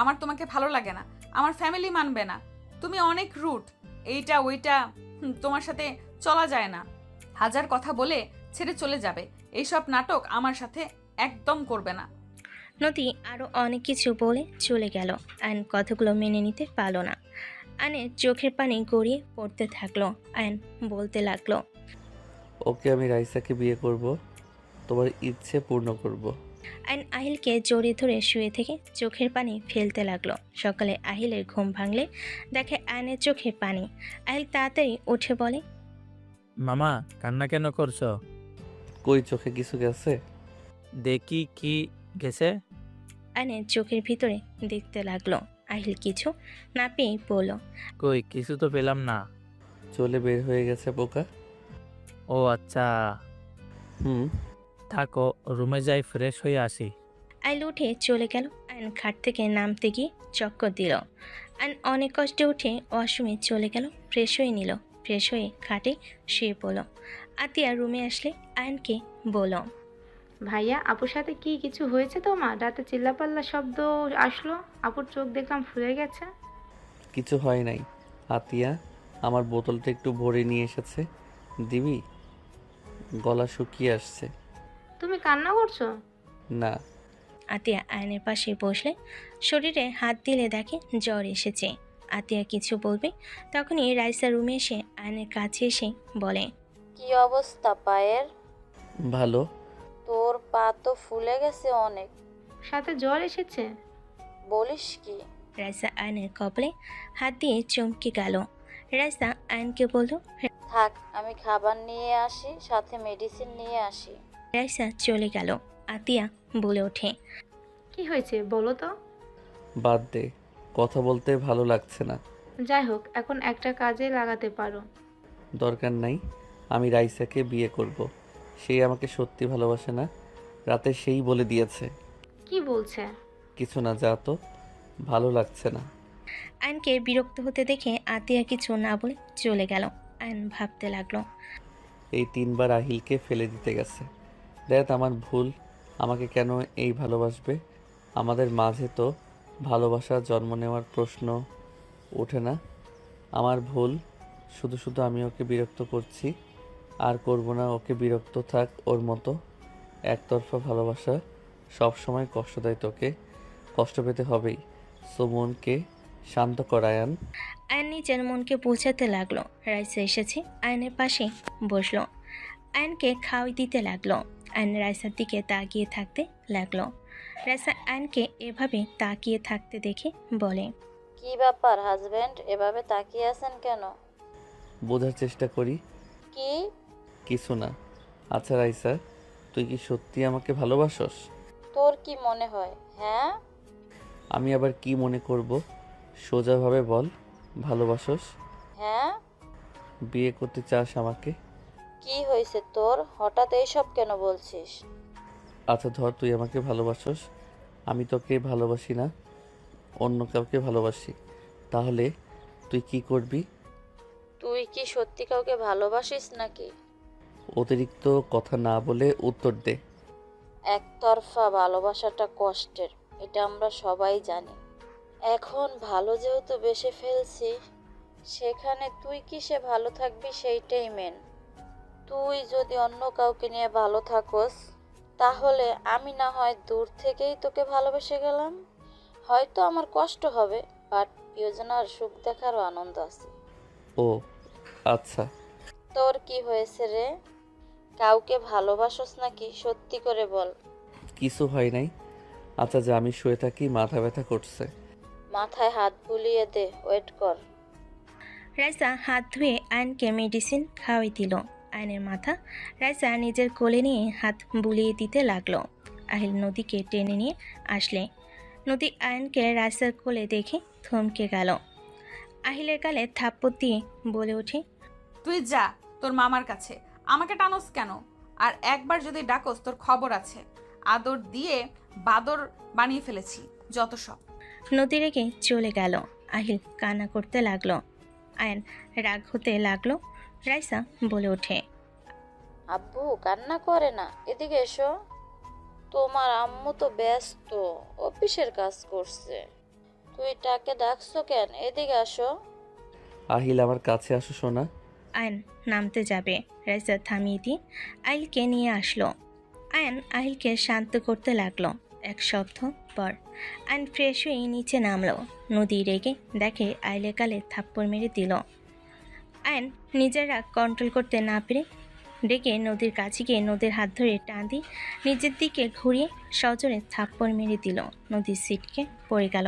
আমার তোমাকে ভালো লাগে না, আমার ফ্যামিলি মানবে না, তুমি অনেক রুট, এইটা ওইটা, তোমার সাথে চলা যায় না, হাজার কথা বলে ছেড়ে চলে যাবে। এইসব নাটক আমার সাথে একদম করবে না। নদী আরও অনেক কিছু বলে চলে গেল। আয়ন কথাগুলো মেনে নিতে পারল না। আয়নের চোখের পানি গড়িয়ে পড়তে থাকলো। আয়ন বলতে লাগলো, ওকে আমি রাইসাকে বিয়ে করব, তোমার ইচ্ছে পূর্ণ করব। আয়ন আহিলকে জড়িয়ে ধরে শুয়ে থেকে চোখের পানি ফেলতে লাগলো। সকালে আহিলের ঘুম ভাঙলে দেখে আয়নের চোখে পানি। আহিল তাড়াতাড়ি উঠে বলে, মামা কান্না কেন করছো? কই চোখে কিছু গেছে? দেখি কি গেছে। আয়নের চোখের ভিতরে দেখতে লাগলো। আহিল কিছু না পেয়ে বলল, কই কিছু তো পেলাম না। চলে বের হয়ে গেছে পোকা। ও আচ্ছা, হুম। থাকো, রুমে যাই ফ্রেশ হয়ে আসি। আহিল উঠে চলে গেল। আয়ন খাট থেকে নামতে গিয়ে চক্কর দিল। আয়ন অনেক কষ্টে উঠে ওয়াশরুমে চলে গেল, ফ্রেশ হয়ে নিল। ফ্রেশ হয়ে খাটে শুয়ে পড়ল। আতিয়া রুমে আসলে আয়নকে বলল, ভাইয়া, আপুর সাথে কি কিছু হয়েছে তোমার? রাতে চিল্লাপাল্লা শব্দ আসলো, আপুর চোখ দেখলাম ফুলে গেছে। কিছু হয় নাই। আতিয়া আমার বোতলটা একটু ভরে নিয়ে এসেছে, দিবি? গলা শুকিয়ে আসছে। তুমি কান্না করছো? না। আতিয়া আয়নের পাশে বসলে শরীরে হাত দিলে দেখে জ্বর এসেছে। আতিয়া কিছু বলবে তখনই রাইসা রুমে এসে আয়নের কাছে এসে বলে, কি অবস্থা পায়ের? ভালো। তোর পা তো ফুলে গেছে অনেক। সাথে জ্বর এসেছে? বলিস কি? রাইসা আয়নের কপালে হাত দিয়ে চমকে গেল। রাইসা আয়নকে বলল, থাক, আমি খাবার নিয়ে আসি, সাথে মেডিসিন নিয়ে আসি। রাইসা চলে গেল। আতিয়া বলে ওঠে, কি হয়েছে বলো তো? বাদ দে, কথা বলতে ভালো লাগছে না। যাই হোক, এখন একটা কাজে লাগাতে পারো। দরকার নাই, আমি রাইসাকে বিয়ে করব। সেই আমাকে সত্যি ভালোবাসে না, রাতে সেই বলে দিয়েছে। কি বলছে? কিছু না, যা তো, ভালো লাগছে না। আয়নকে বিরক্ত হতে দেখে আতিয়া কিছু না বলে চলে গেল। আয়ন ভাবতে লাগলো, এই 3বার আহিলকে ফেলে দিতে গেছে। দেখ আমার ভুল, আমাকে কেন এই ভালোবাসবে? আমাদের মাঝে তো ভালোবাসা জন্ম নেওয়ার প্রশ্ন ওঠে না। আমার ভুল, শুধু শুধু আমি ওকে বিরক্ত করছি। আর করব না, ওকে বিরক্ত থাক ওর মতো। একতরফা ভালোবাসা সব সময় কষ্ট দেয়, তোকে কষ্ট পেতে হবেই। সো মনকে শান্ত করায়ান। আয়ন নিজের মনকে বোঝাতে লাগলো। রাইসা এসেছে, আয়নের পাশে বসলো। আয়নকে খাওয়াই দিতে লাগলো। আয়ন রাইসার দিকে তাকিয়ে থাকতে লাগলো। রাইসা আয়নকে এভাবে তাকিয়ে থাকতে দেখে বলে, কি ব্যাপার হাজবেন্ড, এভাবে তাকিয়ে আছেন কেন? বোঝার চেষ্টা করি। কি? কিছু না। আচ্ছা রাইসা, তুই কি সত্যি আমাকে ভালোবাসস? তোর কি মনে হয়? হ্যাঁ। আমি আবার কি মনে করব? সোজাভাবে বল, ভালোবাসস? হ্যাঁ। বিয়ে করতে চাস আমাকে? কি হয়েছে তোর, হঠাৎ এইসব কেন বলছিস? আচ্ছা ধর তুই আমাকে ভালোবাসস, আমি তোকে ভালোবাসি না, অন্য কাউকে ভালোবাসি, তাহলে তুই কি করবি? তুই কি সত্যি কাউকে ভালোবাসিস নাকি? অতিরিক্ত কথা না বলে উত্তর দে। একতরফা ভালোবাসাটা কষ্টের, এটা আমরা সবাই জানি। এখন ভালো যেহেতু বেসে ফেলছি, সেখানে তুই কিসে ভালো থাকবি সেইটাই মেন। তুই যদি অন্য কাউকে নিয়ে ভালো থাকোস, তাহলে আমি না হয় দূর থেকেই তোকে ভালোবেসে গেলাম। হয়তো আমার কষ্ট হবে, বাট প্রিয়জনার সুখ দেখারও আনন্দ আছে। ও আচ্ছা। তোর কি হয়েছে রে? কাউকে ভালোবাসোস নাকি? সত্যি করে বল। কিছু হয় নাই। আচ্ছা যা, আমি শুয়ে থাকি, মাথা ব্যথা করছে। মাথায় হাত বুলিয়ে দে, ওয়েট কর। রাইসা হাত ধুয়ে আয়নকে মেডিসিন খাওয়াই দিল। আয়নের মাথা রাইসা নিজের কোলে নিয়ে হাত বুলিয়ে দিতে লাগলো। আহিল নদীকে টেনে নিয়ে আসলে নদী আয়নকে রাইসার কোলে দেখে থমকে গেল। আহিলের গালে থাপ্পড় দিয়ে বলে ওঠে, তুই যা তোর মামার কাছে, আমাকে টানোস কেন? আর একবার যদি ডাকোস তোর খবর আছে। আদর দিয়ে বাদর বানিয়ে ফেলেছি যত সব। নদী রেগে চলে গেল। আহিল কান্না করতে লাগলো। আয়ন রাগ হতে লাগলো। রাইসা বলে ওঠে, আব্বু কান্না করে না, এদিকে এসো। তোমার আম্মু তো ব্যস্ত, অফিসের কাজ করছে। তুই তাকে ডাকছো কেন? এদিকে আসো। আহিল আমার কাছে আসো সোনা। আয়ন নামতে যাবে, রাইসা থামিয়ে দিয়ে আহিলকে নিয়ে আসলো। আয়ন আহিলকে শান্ত করতে লাগলো। এক সপ্তাহ পর আয়ন ফ্রেশ হয়ে নিচে নামলো। নদী রেগে দেখে আইলের গালে থাপ্পড় মেরে দিল। আয়ন নিজের রাগ কন্ট্রোল করতে না পেরে ডেকে নদীর কাছে গিয়ে নদীর হাত ধরে টান দিয়ে নিজের দিকে ঘুরিয়ে সজোরে থাপ্পড় মেরে দিল। নদীর সিটকে পড়ে গেল।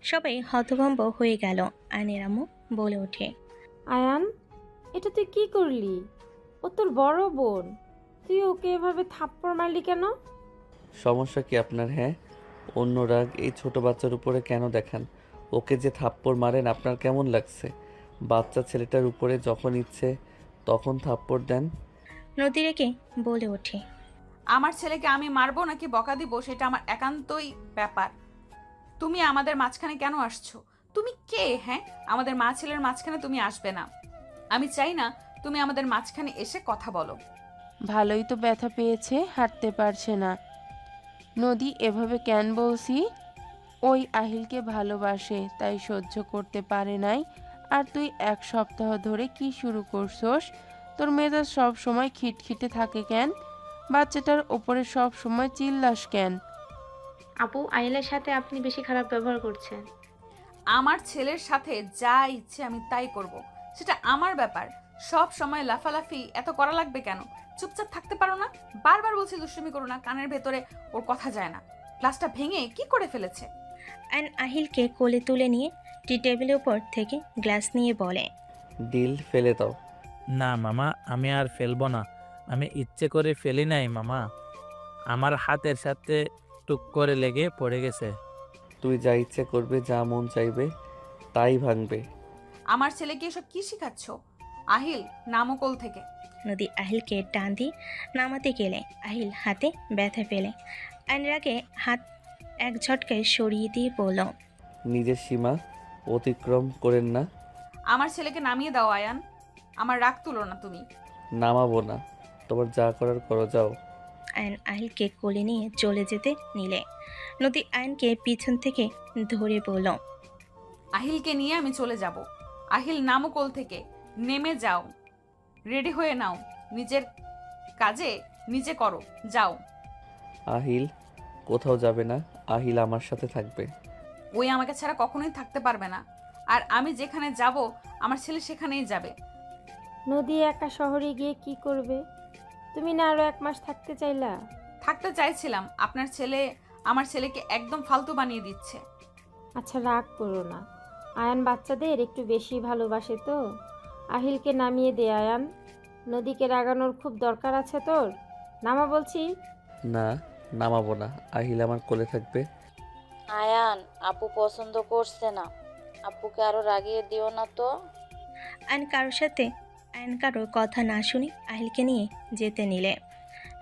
সবাই হতভম্ব হয়ে গেল। আয়নের আম্মু বলে ওঠে, আয়ান, এটা তুই কি করলি? ও তোর বড় বোন, তুই ওকে এভাবে থাপ্পড় মারলি কেন? সমস্যা কি আপনার? হ্যাঁ, অন্য রাগ এই ছোট বাচ্চার উপরে কেন দেখান? ওকে যে থাপ্পড় মারেন আপনার কেমন লাগছে? বাচ্চা ছেলেটার উপরে যখন ইচ্ছে তখন থাপ্পড় দেন। নদী রেগে বলে ওঠে, আমার ছেলেকে আমি মারবো নাকি বকা দিব সেটা আমার একান্তই ব্যাপার। তুমি আমাদের মাঝখানে কেন আসছো? তুমি কে? হ্যাঁ, আমাদের মা ছেলের মাঝখানে তুমি আসবে না। আমি চাই না তুমি আমাদের মাঝখানে এসে কথা বলো। ভালোই তো ব্যথা পেয়েছে, হাঁটতে পারছে না। নদী এভাবে কেন বলছি? ওই আহিলকে ভালোবাসে তাই সহ্য করতে পারে নাই। আর তুই এক সপ্তাহ ধরে কি শুরু করছস? তোর মেজাজ সব সময় খিটখিটে থাকে কেন? বাচ্চাটার ওপরে সব সময় চিল্লাস কেন? আপু, আহিলের সাথে আপনি বেশি খারাপ ব্যবহার করছেন। আমার ছেলের সাথে যা ইচ্ছে আমি তাই করব, সেটা আমার ব্যাপার। সব সময় লাফালাফি এত করা লাগবে কেন? চুপচাপ থাকতে পারো না? বারবার বলছি দুষ্টুমি করো না, কানের ভেতরে ওর কথা যায় না। গ্লাসটা ভেঙে কি করে ফেলেছে? অ্যান আহিলকে কোলে তুলে নিয়ে টি টেবিলের উপর থেকে গ্লাস নিয়ে বলে, ডিল ফেলে দাও। না মামা, আমি আর ফেলবো না। আমি ইচ্ছে করে ফেলি নাই মামা, আমার হাতের সাথে টুক করে লেগে পড়ে গেছে। তুই যা ইচ্ছে করবে, যা মন চাইবে তাই ভাঙবে। আমার ছেলেকে এসব কি শিখাচ্ছ? আহিল, নামো কোল থেকে। নদী আহিলকে টান দিয়ে নামাতে গেলে আহিল হাতে ব্যথা পেলে আইনের আগে হাত এক ঝটকায় সরিয়ে দিয়ে বলল, নিজের সীমা অতিক্রম করেন না। আমার ছেলেকে নামিয়ে দাও আয়ান, আমার রাগ তুলো না তুমি। নামাবো না, তোমার যা করার করো, যাও। আয়ন আহিলকে কোলে নিয়ে চলে যেতে নিলে নদী আয়নকে পিছন থেকে ধরে বলল, আহিলকে নিয়ে আমি চলে যাব। আহিল, নামো কোল থেকে, নেমে যাও, রেডি হয়ে নাও, নিজের কাজে নিজে করো, যাও। আহিল কোথাও যাবে না, আহিল আমার সাথে থাকবে। ওই আমাকে ছাড়া কখনোই থাকতে পারবে না, আর আমি যেখানে যাব আমার ছেলে সেখানেই যাবে। নদী একা শহরে গিয়ে কি করবে? তুমি না আরো 1 মাস থাকতে চাইলা? থাকতে চাইছিলাম, আপনার ছেলে আমার ছেলেকে একদম ফালতু বানিয়ে দিচ্ছে। আচ্ছা, রাগ করো না। আয়ান বাচ্চাদের একটু বেশি ভালোবাসে তো। আহিলকে নামিয়ে দে আয়ান। নদীকে রাগানোর খুব দরকার আছে তোর। নামা বলছি। না, নামাবো না, আহিল আমার কোলে থাকবে। আয়ান, আপু পছন্দ করছে না। আপুকে আরো রাগিয়ে দিও না তো। আয়ন কারোর কথা না শুনে আহিলকে নিয়ে যেতে নিলে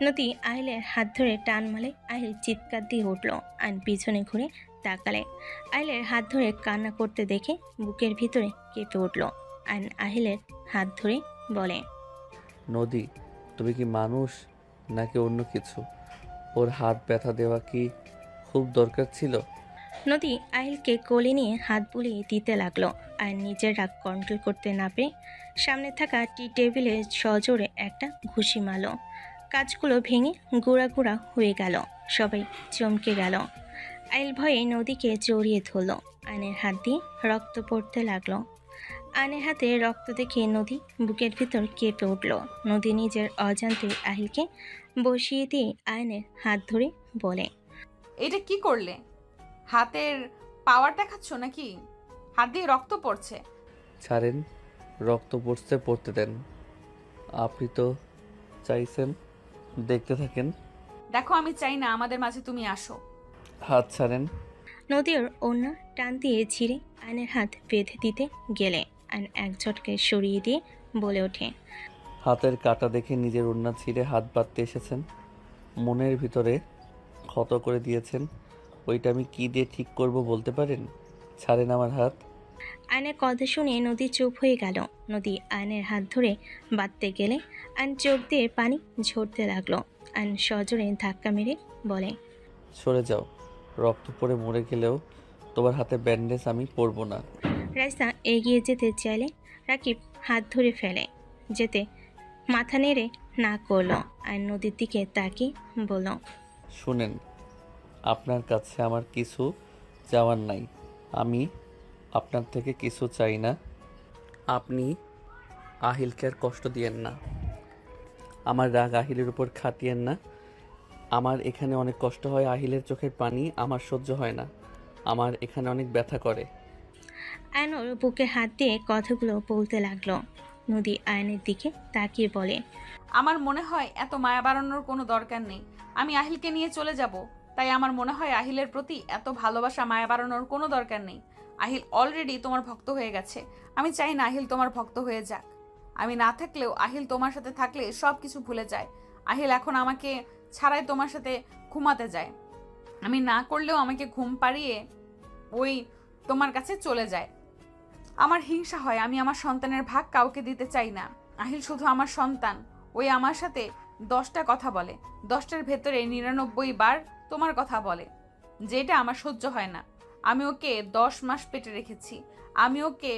নদী আহিলের হাত ধরে টান মালে আহিল চিৎকার দিয়ে উঠল। আয়ন পিছনে ঘুরে তাকালে আহিলের হাত ধরে কান্না করতে দেখে বুকের ভিতরে কেঁপে উঠল। আয়ন আহিলের হাত ধরে বলে, নদী, তুমি কি মানুষ নাকি অন্য কিছু? ওর হাত ব্যথা দেওয়া কি খুব দরকার ছিল? নদী আহিলকে কোলে নিয়ে হাত বুলিয়ে দিতে লাগলো। আর নিজের রাগ কন্ট্রোল করতে না পেরে সামনে থাকা টি টেবিলে সজোরে একটা ঘুষি মারল। কাজগুলো ভেঙে গুঁড়া গুঁড়া হয়ে গেল। সবাই চমকে গেল। আহিল ভয়ে নদীকে জড়িয়ে ধরল। আয়নের হাত দিয়ে রক্ত পড়তে লাগলো। আয়নের হাতে রক্ত দেখে নদী বুকের ভিতর কেঁপে উঠল। নদী নিজের অজান্তে আহিলকে বসিয়ে দিয়ে আয়নের হাত ধরে বলে, এটা কি করলে? হাতের পাওয়ার দেখাচ্ছ নাকি? হাত দিয়ে রক্ত পড়ছে। ছাড়েন, রক্ত পড়ছে, পড়তে দেন। আপনি তো চাইছেন, দেখতে থাকেন। দেখো, আমি চাই না আমাদের মাঝে তুমি আসো। হাত ছাড়েন। নদীর অন্য টান দিয়ে ছিঁড়ে আয়নের হাত বেঁধে দিতে গেলে আয়ন এক ঝটকে সরিয়ে দিয়ে বলে ওঠে, হাতের কাটা দেখে নিজের ওড়না ছিঁড়ে হাত বাঁধতে এসেছেন। মনের ভিতরে ক্ষত করে দিয়েছেন, ওইটা আমি কি দিয়ে ঠিক করব বলতে পারেন? ছাড়েন আমার হাত। আয়নের কথা শুনে নদী চুপ হয়ে গেল। নদী আয়নের হাত ধরে বাঁধতে গেলে আয়ন চোখ দিয়ে পানি ঝরতে লাগলো। আয়ন সজোরে ধাক্কা মেরে বলে, সরে যাও। রক্ত পড়ে মরে গেলেও তোমার হাতে ব্যান্ডেজ আমি পরবো না। রাইসা এগিয়ে যেতে চাইলে রাকিব হাত ধরে ফেলে। যেতে মাথা নেড়ে না করলো। আয়ন নদীর দিকে তাকিয়ে বলল, শুনেন, আপনার কাছে আমার কিছু চাওয়ার নাই। আমি আপনার থেকে কিছু চাই না। আপনি আহিলকে আর কষ্ট দিয়েন না। আমার রাগ আহিলের উপর খাটিয়েন না। আমার এখানে অনেক কষ্ট হয়, আহিলের চোখের পানি আমার সহ্য হয় না। আমার এখানে অনেক ব্যথা করে। আয়নর বুকে হাত দিয়ে কথাগুলো বলতে লাগলো। নদী আয়নের দিকে তাকিয়ে বলে, আমার মনে হয় এত মায়া বাড়ানোর কোনো দরকার নেই। আমি আহিলকে নিয়ে চলে যাব, তাই আমার মনে হয় আহিলের প্রতি এত ভালোবাসা মায়া বাড়ানোর কোনো দরকার নেই। আহিল অলরেডি তোমার ভক্ত হয়ে গেছে। আমি চাই না আহিল তোমার ভক্ত হয়ে যাক। আমি না থাকলেও আহিল তোমার সাথে থাকলে সব কিছু ভুলে যায়। আহিল এখন আমাকে ছাড়াই তোমার সাথে ঘুমাতে যায়। আমি না করলেও আমাকে ঘুম পাড়িয়ে ওই তোমার কাছে চলে যায়। আমার হিংসা হয়, আমি আমার সন্তানের ভাগ কাউকে দিতে চাই না। আহিল শুধু আমার সন্তান। ওই আমার সাথে 10টা কথা বলে, 10টার ভেতরে 99 বার তোমার কথা বলে, যেটা আমার সহ্য হয় না। আমি ওকে 10 মাস পেটে রেখেছি। আমি ওকে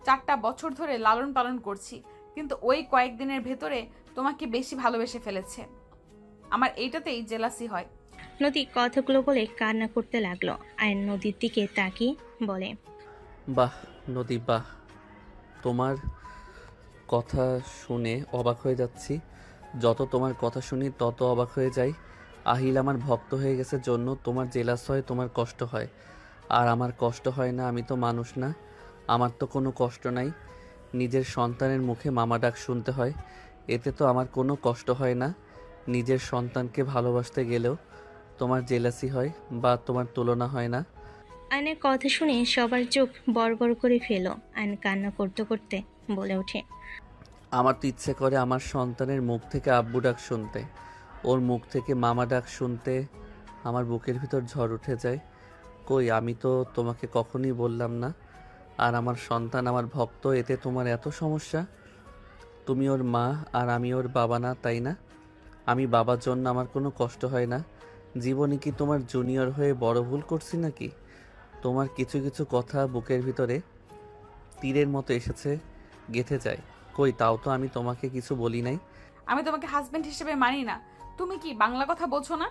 4টা বছর ধরে লালন পালন করছি, কিন্তু ওই কয়েকদিনের ভেতরে তোমাকে বেশি ভালোবেসে ফেলেছে। আমার এইটাতেই জেলাসি হয়। নদী কথাগুলো বলে কান্না করতে লাগলো। আয়ন নদীর দিকে তাকিয়ে বলে, বাহ নদী, বাহ। তোমার কথা শুনে অবাক হয়ে যাচ্ছি। যত তোমার কথা শুনি তত অবাক হয়ে যাই। আহিল আমার ভক্ত হয়ে গেছে জন্য তোমার জেলাস হয়, তোমার কষ্ট হয়। আর আমার কষ্ট হয় না, আমি তো মানুষ না। আমার তো কোনো কষ্ট নাই। নিজের সন্তানের মুখে মামা ডাক শুনতে হয়, এতে তো আমার কোনো কষ্ট হয় না। নিজের সন্তানকে ভালোবাসতে গেলেও তোমার জেলাসি হয় বা তোমার তুলনা হয় না। আয়নের কথা শুনে সবার চোখ বড় বড় করে ফেলো। আয়ন কান্না করতে করতে বলে ওঠে, আমার তো ইচ্ছে করে আমার সন্তানের মুখ থেকে আব্বু ডাক শুনতে, ওর মুখ থেকে মামা ডাক শুনতে। আমার বুকের ভিতর ঝড় উঠে যায়। কই, আমি তো তোমাকে কখনোই বললাম না আর আমার সন্তান আমার ভক্ত, এতে তোমার এত সমস্যা? তুমি ওর মা আর আমি ওর বাবা না, তাই না? আমি বাবার জন্য আমার কোনো কষ্ট হয় না। জীবনে কি তোমার জুনিয়র হয়ে বড় ভুল করছি নাকি? তোমার কিছু কিছু কথা বুকের ভিতরে তীরের মতো এসেছে, গেঁথে যায়। কই, তাও তো আমি তোমাকে কিছু বলি নাই। আমি তোমাকে হাজবেন্ড হিসেবে মানি না। তুমি কি বাংলা কথা বোঝো না?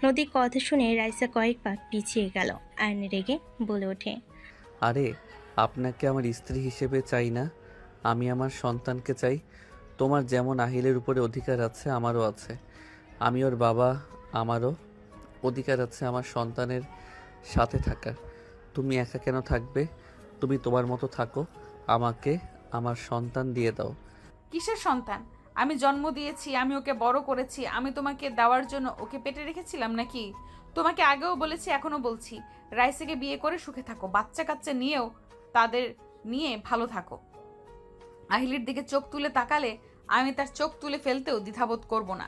নদীর কথা শুনে রাইসা কয়েক পা পিছিয়ে গেল। আয়ন রেগে বলে ওঠে, আরে, আপনাকে আমার স্ত্রী হিসেবে চাই না, আমি আমার সন্তানকে চাই। তোমার যেমন আহিলের উপরে অধিকার আছে, আমারও আছে। আমি ওর বাবা, আমারও অধিকার আছে আমার সন্তানের সাথে থাকার। তুমি একা কেন থাকবে? তুমি তোমার মতো থাকো, আমাকে আমার সন্তান দিয়ে দাও। কিসের সন্তান? আমি জন্ম দিয়েছি, আমি ওকে বড় করেছি। আমি তোমাকে দেওয়ার জন্য ওকে পেটে রেখেছিলাম নাকি? তোমাকে আগেও বলেছি, এখনো বলছি, রাইসাকে বিয়ে করে সুখে থাকো, বাচ্চা কাচ্চা নিয়েও তাদের নিয়ে ভালো থাকো। আহিলের দিকে চোখ তুলে তাকালে আমি তার চোখ তুলে ফেলতেও দ্বিধাবোধ করব না।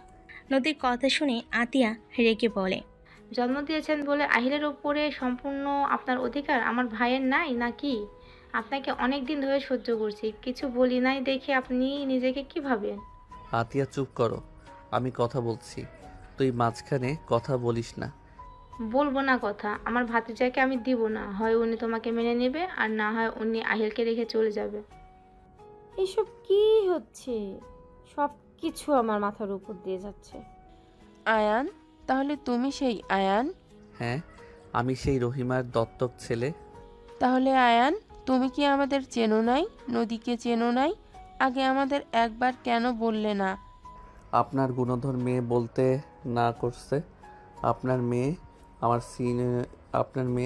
নদীর কথা শুনে আতিয়া রেগে বলে, জন্ম দিয়েছেন বলে আহিলের উপরে সম্পূর্ণ আপনার অধিকার আমার ভাইয়ের নাই নাকি? আপনাকে অনেক দিন ধরে সহ্য করছি, কিছু বলি নাই দেখে আপনি নিজেকে কি ভাবেন? আতিয়া চুপ করো, আমি কথা বলছি, তুই মাঝখানে কথা বলিস না। বলবো না কথা, আমার ভাতিজাকে আমি দিব না। হয় উনি তোমাকে মেনে নেবে, আর না হয় উনি আহিলকে রেখে চলে যাবে। এসব কি হচ্ছে? সব কিছু আমার মাথার উপর দিয়ে যাচ্ছে। আয়ান, তাহলে তুমি সেই আয়ান? হ্যাঁ, আমি সেই রহিমার দত্তক ছেলে। তাহলে আয়ান, তুমি কি আমাদের চেনো নাই? নদীকে চেনো নাই? আগে আমাদের একবার কেন বললে না? আপনার গুণধর মেয়ে বলতে না করছে। আপনার মেয়ে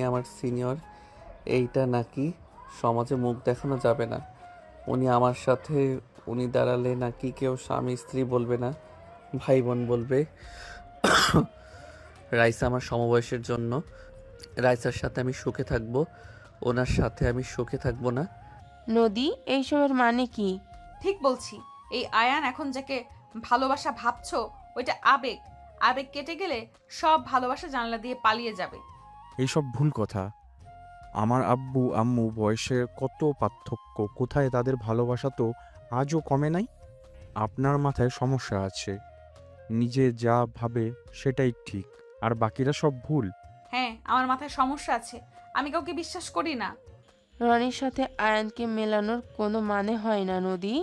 আমার সিনিয়র, এইটা নাকি সমাজে মুখ দেখানো যাবে না। উনি আমার সাথে উনি দাঁড়ালে নাকি কেউ স্বামী স্ত্রী বলবে না, ভাই বোন বলবে। রাইসা আমার সমবয়সের জন্য। রাইসার সাথে আমি সুখে থাকবো, ওনার সাথে আমি সুখে থাকবো না। নদী, এইসবের মানে কি? ঠিক বলছি, এই আয়ান এখন যাকে ভালোবাসা ভাবছো ওইটা আবেগ। আবেগ কেটে গেলে সব ভালোবাসা জানলা দিয়ে পালিয়ে যাবে। এইসব ভুল কথা। আমার আব্বু আম্মু বয়সের কত পার্থক্য, কোথায় তাদের ভালোবাসা তো আজও কমে নাই। আপনার মাথায় সমস্যা আছে, নিজে যা ভাবে সেটাই ঠিক, আর বাকিরা সব ভুল। হ্যাঁ, আমার মাথায় সমস্যা আছে, আমি কাউকে বিশ্বাস করি না। রনির সাথে আয়ানকে মেলানোর কোনো মানে হয় না নদী।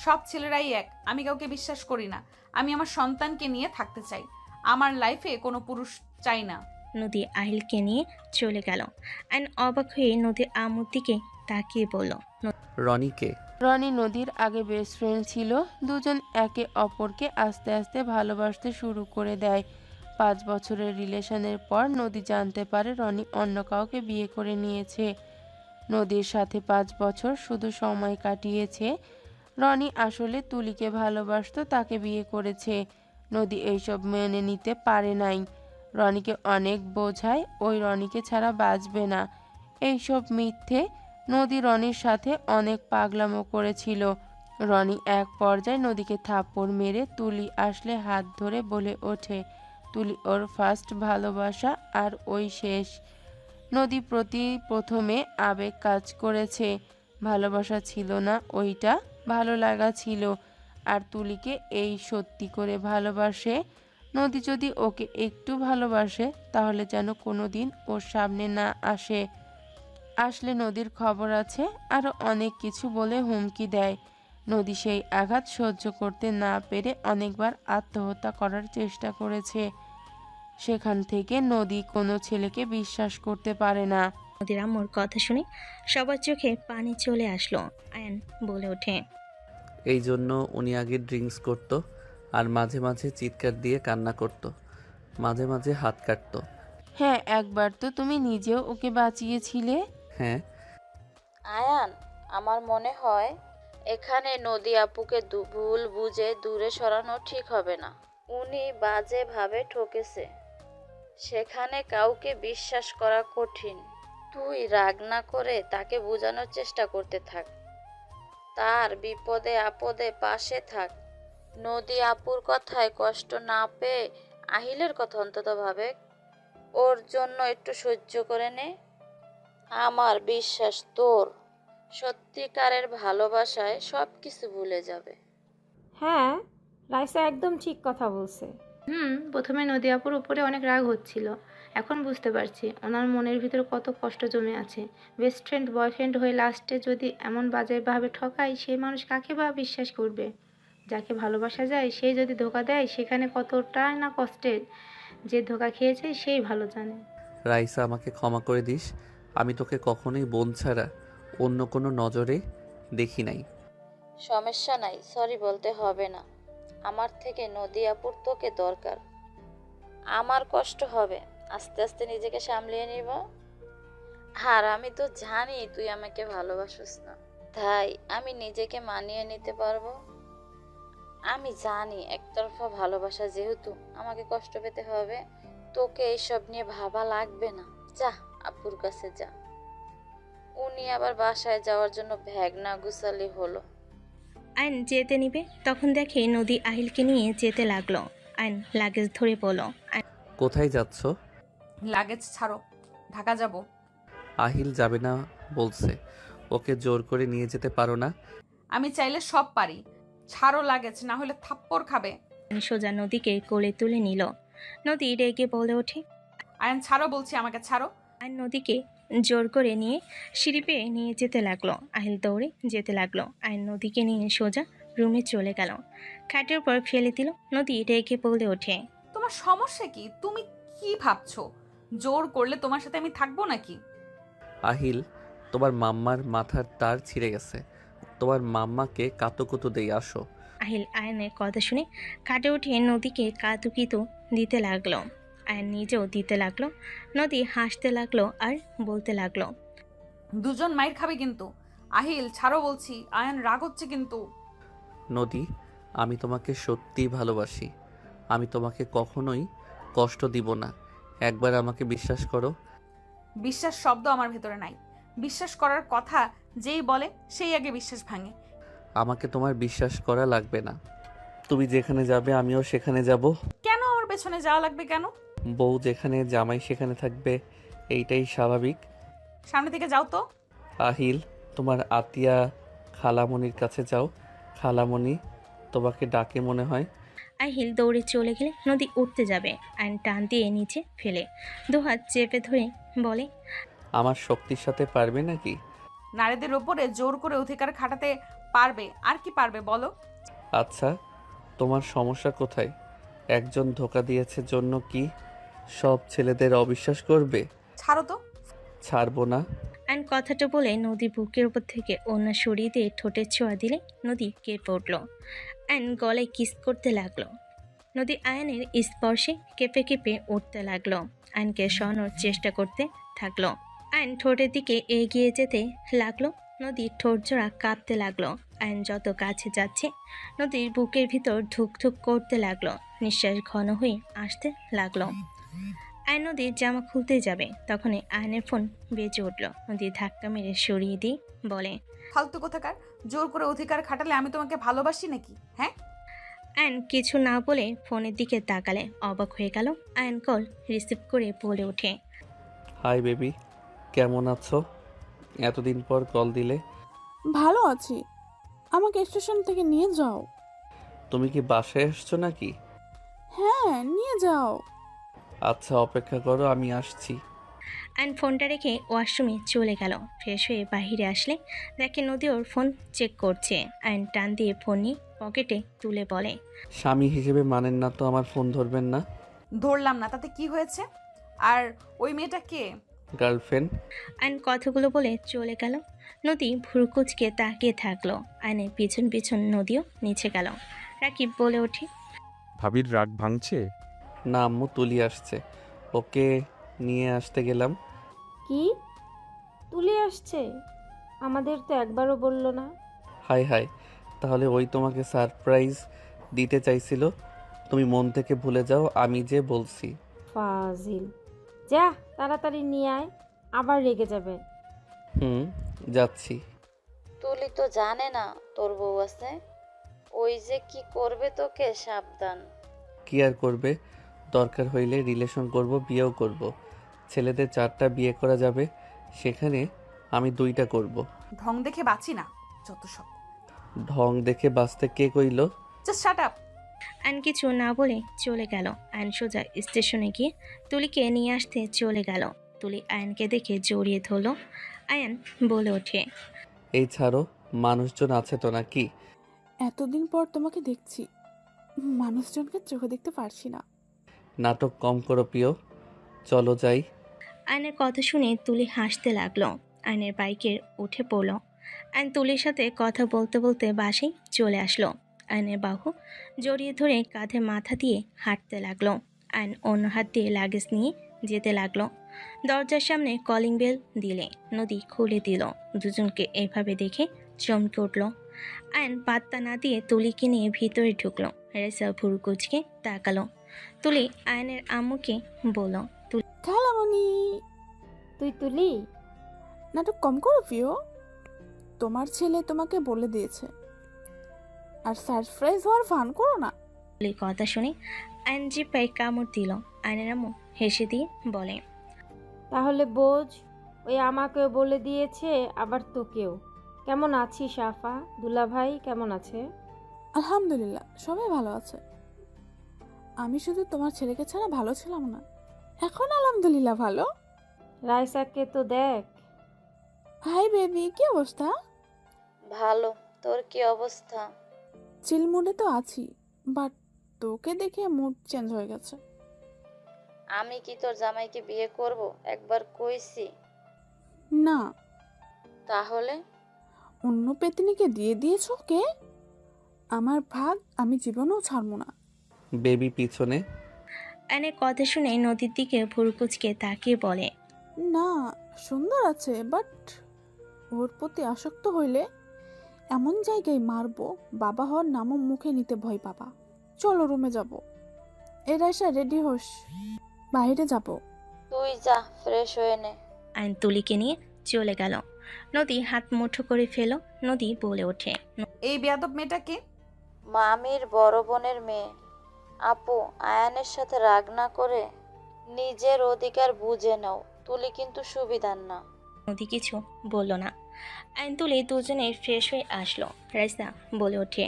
সব ছেলেরাই এক, আমি কাউকে বিশ্বাস করি না। আমি আমার সন্তানকে নিয়ে থাকতে চাই, আমার লাইফে কোনো পুরুষ চাই না। নদী আহিলকে নিয়ে চলে গেল। আইন অবাক হয়ে নদীর আম্মুর দিকে তাকিয়ে বলল, রনিকে। রনি নদীর আগে বেস্ট ফ্রেন্ড ছিল। দুজন একে অপরকে আস্তে আস্তে ভালোবাসতে শুরু করে দেয়। 5 বছরের রিলেশনের পর নদী জানতে পারে রনি অন্য কাউকে বিয়ে করে নিয়েছে। নদীর সাথে 5 বছর শুধু সময় কাটিয়েছে। রনি আসলে তুলিকে ভালোবাসতো, তাকে বিয়ে করেছে। নদী এইসব মেনে নিতে পারে নাই। রনিকে অনেক বোঝায়, ওই রনিকে ছাড়া বাঁচবে না। এইসব মিথ্যে। নদী রনির সাথে অনেক পাগলামো করেছিল। রনি এক পর্যায়ে নদীকে থাপ্পড় মেরে তুলি আসলে হাত ধরে বলে ওঠে তুলি ওর ফার্স্ট ভালোবাসা, আর ওই শেষ। নদী প্রথমে আবেগ কাজ করেছে, ভালোবাসা ছিল না, ওইটা ভালো লাগা ছিল। আর তুলিকে এই সত্যি করে ভালোবাসে। নদী যদি ওকে একটু ভালোবাসে তাহলে যেন কোনোদিন ওর সামনে না আসে। আসলে নদীর খবর আছে, আরও অনেক কিছু বলে হুমকি দেয়। নদী সেই আঘাত সহ্য করতে না পেরে অনেকবার আত্মহত্যা করার চেষ্টা করেছে। সেখান থেকে নদী কোনো ছেলেকে বিশ্বাস করতে পারে না। নদীর আম্মুর কথা শুনে সবার চোখে পানি চলে আসলো। আয়ান বলে ওঠে, এই জন্য উনি আগে ড্রিঙ্কস করতো, আর মাঝে মাঝে চিৎকার দিয়ে কান্না করতো, মাঝে মাঝে হাত কাটতো। হ্যাঁ, একবার তো তুমি নিজেও ওকে বাঁচিয়েছিলে। হ্যাঁ। আয়ান, আমার মনে হয় এখানে নদী আপুকে ভুল বুঝে দূরে সরানো ঠিক হবে না। উনি বাজেভাবে ঠকেছে, সেখানে কাউকে বিশ্বাস করা কঠিন। তুই রাগ না করে তাকে বোঝানোর চেষ্টা করতে থাক, তার বিপদে আপদে পাশে থাক। নদী আপুর কথায় কষ্ট না পেয়ে আহিলের কথা অন্তত ভাবে, ওর জন্য একটু সহ্য করে নে। আমার বিশ্বাস তোর সত্যিকারের ভালোবাসায় সব কিছু ভুলে যাবে। হ্যাঁ, রাইসা একদম ঠিক কথা বলছে। প্রথমে নদী আপুর উপরে অনেক রাগ হচ্ছিল, এখন বুঝতে পারছি ওনার মনের ভিতরে কত কষ্ট জমে আছে। বেস্ট ফ্রেন্ড বয়ফ্রেন্ড হয়ে লাস্টে যদি এমন বাজেভাবে ঠকায়, সেই মানুষ কাকে বা বিশ্বাস করবে? যাকে ভালোবাসা যায় সেই যদি ধোকা দেয়, সেখানে কতটা না কষ্টের। যে ধোকা খেয়েছে সেই ভালো জানে। রাইসা, আমাকে ক্ষমা করে দিস, আমি তোকে কখনোই বোন ছাড়া অন্য কোনো নজরে দেখি নাই। সমস্যা নাই, সরি বলতে হবে না। আমার থেকে নদী আপুর তোকে দরকার। আমার কষ্ট হবে, আস্তে আস্তে নিজেকে সামলিয়ে নিব। আর আমি তো জানি তুই আমাকে ভালোবাসিস না, তাই আমি নিজেকে মানিয়ে নিতে পারবো। আমি জানি একতরফা ভালোবাসা যেহেতু আমাকে কষ্ট পেতে হবে, তোকে এইসব নিয়ে ভাবা লাগবে না। যা আপুর কাছে যা। উনি আবার বাসায় যাওয়ার জন্য ব্যাগ না গুছালি হলো। আইন যেতে নিবে, তখন দেখে নদী আহিলকে নিয়ে যেতে লাগলো। আইন লাগেজ ধরে বলল, কোথায় যাচ্ছ? লাগেজ ছাড়ো, ঢাকা যাব। আহিল যাবে না বলছে, ওকে জোর করে নিয়ে যেতে পারো না? আমি চাইলে সব পারি, ছাড়ো লাগেজ, না হলে থাপ্পড় খাবে। আইন সোজা নদীকে কোলে তুলে নিল। নদী রেগে বলে ওঠে, আয়ন ছাড়ো বলছি, আমাকে ছাড়ো। আইন নদীকে জোর করে নিয়ে সিঁড়ি পেয়ে নিয়ে যেতে লাগলো। আহিল দৌড়ে যেতে লাগলো। আইন নদীকে নিয়ে সোজা রুমে চলে গেল, খাটের উপর ফেলে দিল। নদী রেগে বলে ওঠে, তোমার সমস্যা কি? তুমি কি ভাবছো জোর করলে তোমার সাথে আমি থাকবো নাকি? আহিল, তোমার মাম্মার মাথার তার ছিঁড়ে গেছে, তোমার মাম্মাকে কাতুকুতু দেই, আসো। আহিল আয়নের কথা শুনে খাটে উঠে নদীকে কাতুকিতু দিতে লাগলো। আয়ন নিজেও দিতে লাগলো। নদী হাসতে লাগলো আর বলতে লাগলো, দুজন মাইর খাবে কিন্তু। আহিল ছাড়ো বলছি, আয়ান রাগ হচ্ছে কিন্তু। নদী, আমি তোমাকে সত্যিই ভালোবাসি। আমি তোমাকে কখনোই কষ্ট দিব না। একবার আমাকে বিশ্বাস করো। বিশ্বাস শব্দ আমার ভেতরে নাই। বিশ্বাস করার কথা যেই বলে সেই আগে বিশ্বাস ভাঙে। আমাকে তোমার বিশ্বাস করা লাগবে না। তুমি যেখানে যাবে আমিও সেখানে যাব। কেন আমার পেছনে যাওয়া লাগবে কেন? বউ যেখানে, জামাই সেখানে থাকবে, এইটাই স্বাভাবিক। সামনে থেকে যাও তো। আহিল, তোমার আতিয়া খালামণির কাছে যাও। খালামণি তোমাকে ডাকে মনে হয়। আহিল দৌড়ে চলে গেলে নদী উঠতে যাবে, আয়ন টান দিয়ে নিচে ফেলে দুহাত চেপে ধরে বলে, আমার শক্তির সাথে পারবে নাকি? নারীদের ওপরে জোর করে অধিকার খাটাতে পারবে, আর কি পারবে বলো? আচ্ছা, তোমার সমস্যা কোথায়? একজন ধোকা দিয়েছে জন্য কি সব ছেলেদের অবিশ্বাস করবে? ছাড়ো তো। ছাড়বো না। আয়ন কথাটা বলে নদী বুকের উপর থেকে ওড়না সরিয়ে দিয়ে ঠোঁটের ছোঁয়া দিলে নদী কেঁপে উঠল। আয়ন গলায় কিস করতে লাগলো। নদী আয়নের স্পর্শে কেঁপে কেঁপে উঠতে লাগলো। আয়নকে সরানোর চেষ্টা করতে থাকলো। আয়ন ঠোঁটের দিকে এগিয়ে যেতে লাগলো। নদীর ঠোঁট জোড়া কাঁপতে লাগলো। আয়ন যত কাছে যাচ্ছে নদীর বুকের ভিতর ধুক ধুক করতে লাগলো। নিঃশ্বাস ঘন হয়ে আসতে লাগলো। আয়ন নদীর জামা খুলতে যাবে, তখনই আয়নের ফোন বেজে উঠল। নদী ধাক্কা মেরে সরিয়ে দিয়ে বলে, ফালতু কোথাকার, জোর করে অধিকার খাটালে আমি তোমাকে ভালোবাসি নাকি? হ্যাঁ। আয়ন কিছু না বলে ফোনের দিকে তাকালে অবাক হয়ে গেল। আয়ন কল রিসিভ করে বলে ওঠে, হাই বেবি, কেমন আছো? এতদিন পর কল দিলে। ভালো আছি। আমাকে স্টেশন থেকে নিয়ে যাও। তুমি কি বাসায় এসছো নাকি? হ্যাঁ, নিয়ে যাও। আচ্ছা, অপেক্ষা করো, আমি আসছি। আয়ন ফোনটা রেখে ওয়াশরুমে চলে গেল। ফ্রেশ হয়ে বাহিরে আসলে দেখে নদী ওর ফোন চেক করছে। আয়ন টান দিয়ে ফোন নিয়ে পকেটে তুলে বলে, স্বামী হিসেবে মানেন না তো আমার ফোন ধরবেন না? ধরলাম না, তাতে কি হয়েছে? আর ওই মেয়েটা কে? গার্লফ্রেন্ড। আয়ন কথাগুলো বলে চলে গেল। নদী ভুরুকুচকে তাকিয়ে থাকলো। আয়নের পিছন পিছন নদীও নিচে গেল। রাকিব বলে ওঠে, ভাবির রাগ ভাঙছে? না আম্মু, তুলি আসছে, ওকে নিয়ে আসতে গেলাম। কি তুলে আসছে? আমাদের তো একবারও বললো না। হাই হাই, তাহলে ওই তোমাকে সারপ্রাইজ দিতে চাইছিল। তুমি মন থেকে ভুলে যাও আমি যে বলছি। ফাজিল, যা তাড়াতাড়ি নিয়ে আয়, আবার রেগে যাবে। যাচ্ছি। তুলি তো জানে না তোর বউ আছে। ওই যে কি করবে তোকে, সাবধান। কি আর করবে, দরকার হইলে রিলেশন করব, বিয়েও করব। ছেলেদের 4টা বিয়ে করা যাবে, সেখানে আমি 2টা করব। ঢং দেখে বাঁচি না, যত সব। ঢং দেখে বাঁচতে কে কইল? Just shut up. আয়ন কিছু না বলে চলে গেল। আয়ন সোজা স্টেশনে গিয়ে তুলিকে নিয়ে আসতে চলে গেল। তুলি আয়নকে দেখে জড়িয়ে ধরল। আয়ন বলে ওঠে, এই ছাড়ো, মানুষজন আছে তো নাকি? এতদিন পর তোমাকে দেখছি, মানুষজনকে চোখে দেখতে পারছি না। নাটক কম করো প্রিয়, চলো যাই। আয়নের কথা শুনে তুলি হাসতে লাগলো। আয়নের বাইকের উঠে পড়ল। আয়ন তুলির সাথে কথা বলতে বলতে বাসায় চলে আসলো। আয়নের বাহু জড়িয়ে ধরে কাঁধে মাথা দিয়ে হাঁটতে লাগলো। আয়ন অন্য হাত দিয়ে লাগেজ নিয়ে যেতে লাগলো। দরজার সামনে কলিং বেল দিলে নদী খুলে দিল। দুজনকে এভাবে দেখে চমকে উঠল। আয়ন পাত্তা না দিয়ে তুলিকে নিয়ে ভিতরে ঢুকলো। রেসা ভুরু কুচকে তাকালো। তুলি আয়নের আম্মুকে বলল, খালামণি, তুই তুলি, নাটক কম করো প্রিয়। তোমার ছেলে তোমাকে বলে দিয়েছে, আর সারপ্রাইজ হওয়ার ফান করো না। তুলির কথা শুনে আয়ন জিপায় কামড় দিল। আয়নের আম্মু হেসে দিয়ে বলে, তাহলে বোঝ, ওই আমাকেও বলে দিয়েছে, আবার তোকেও। কেমন আছিস আফা? দুলা ভাই কেমন আছে? আলহামদুলিল্লাহ, সবাই ভালো আছে। আমি শুধু তোমার ছেলেকে ছাড়া ভালো ছিলাম না, এখন আলহামদুলিল্লাহ ভালো। রাইসাকে তো দেখ। হাই বেবি, কি অবস্থা? ভালো, তোর কি অবস্থা? চিল মুডে তো আছি, বাট তোকে দেখে মুড চেঞ্জ হয়ে গেছে। আমি কি তোর জামাইকে বিয়ে করব? একবার কইছি। না। তাহলে? অন্য পেতনিকে দিয়ে দিয়েছো কে? আমার ভাগ আমি জীবনেও ছাড়বো না। বেবি পিছনে। আয়নের কথা শুনে নদীর দিকে ভুরুকুচকে তাকিয়ে বলে, না, সুন্দর আছে, বাট ওর প্রতি আসক্ত হইলে এমন জায়গায় মারবো, বাবা হওয়ার নামও মুখে নিতে ভয় পাবা। চলো রুমে যাব। এরা এসে রেডি হোস, বাইরে যাব। তুই যা, ফ্রেশ হয়ে নে। আয়ন তুলিকে নিয়ে চলে গেল। নদী হাত মুঠো করে ফেল। নদী বলে ওঠে, এই বেয়াদব মেয়েটা কে? মামির বড় বোনের মেয়ে। আপু, আয়ানের সাথে রাগ না করে নিজের অধিকার বুঝে নাও। তুলি কিন্তু সুবিধার না। নদী কিছু বলল না। আয়ন তুলি দুজনে ফ্রেশ হয়ে আসলো। রাইসা বলে ওঠে,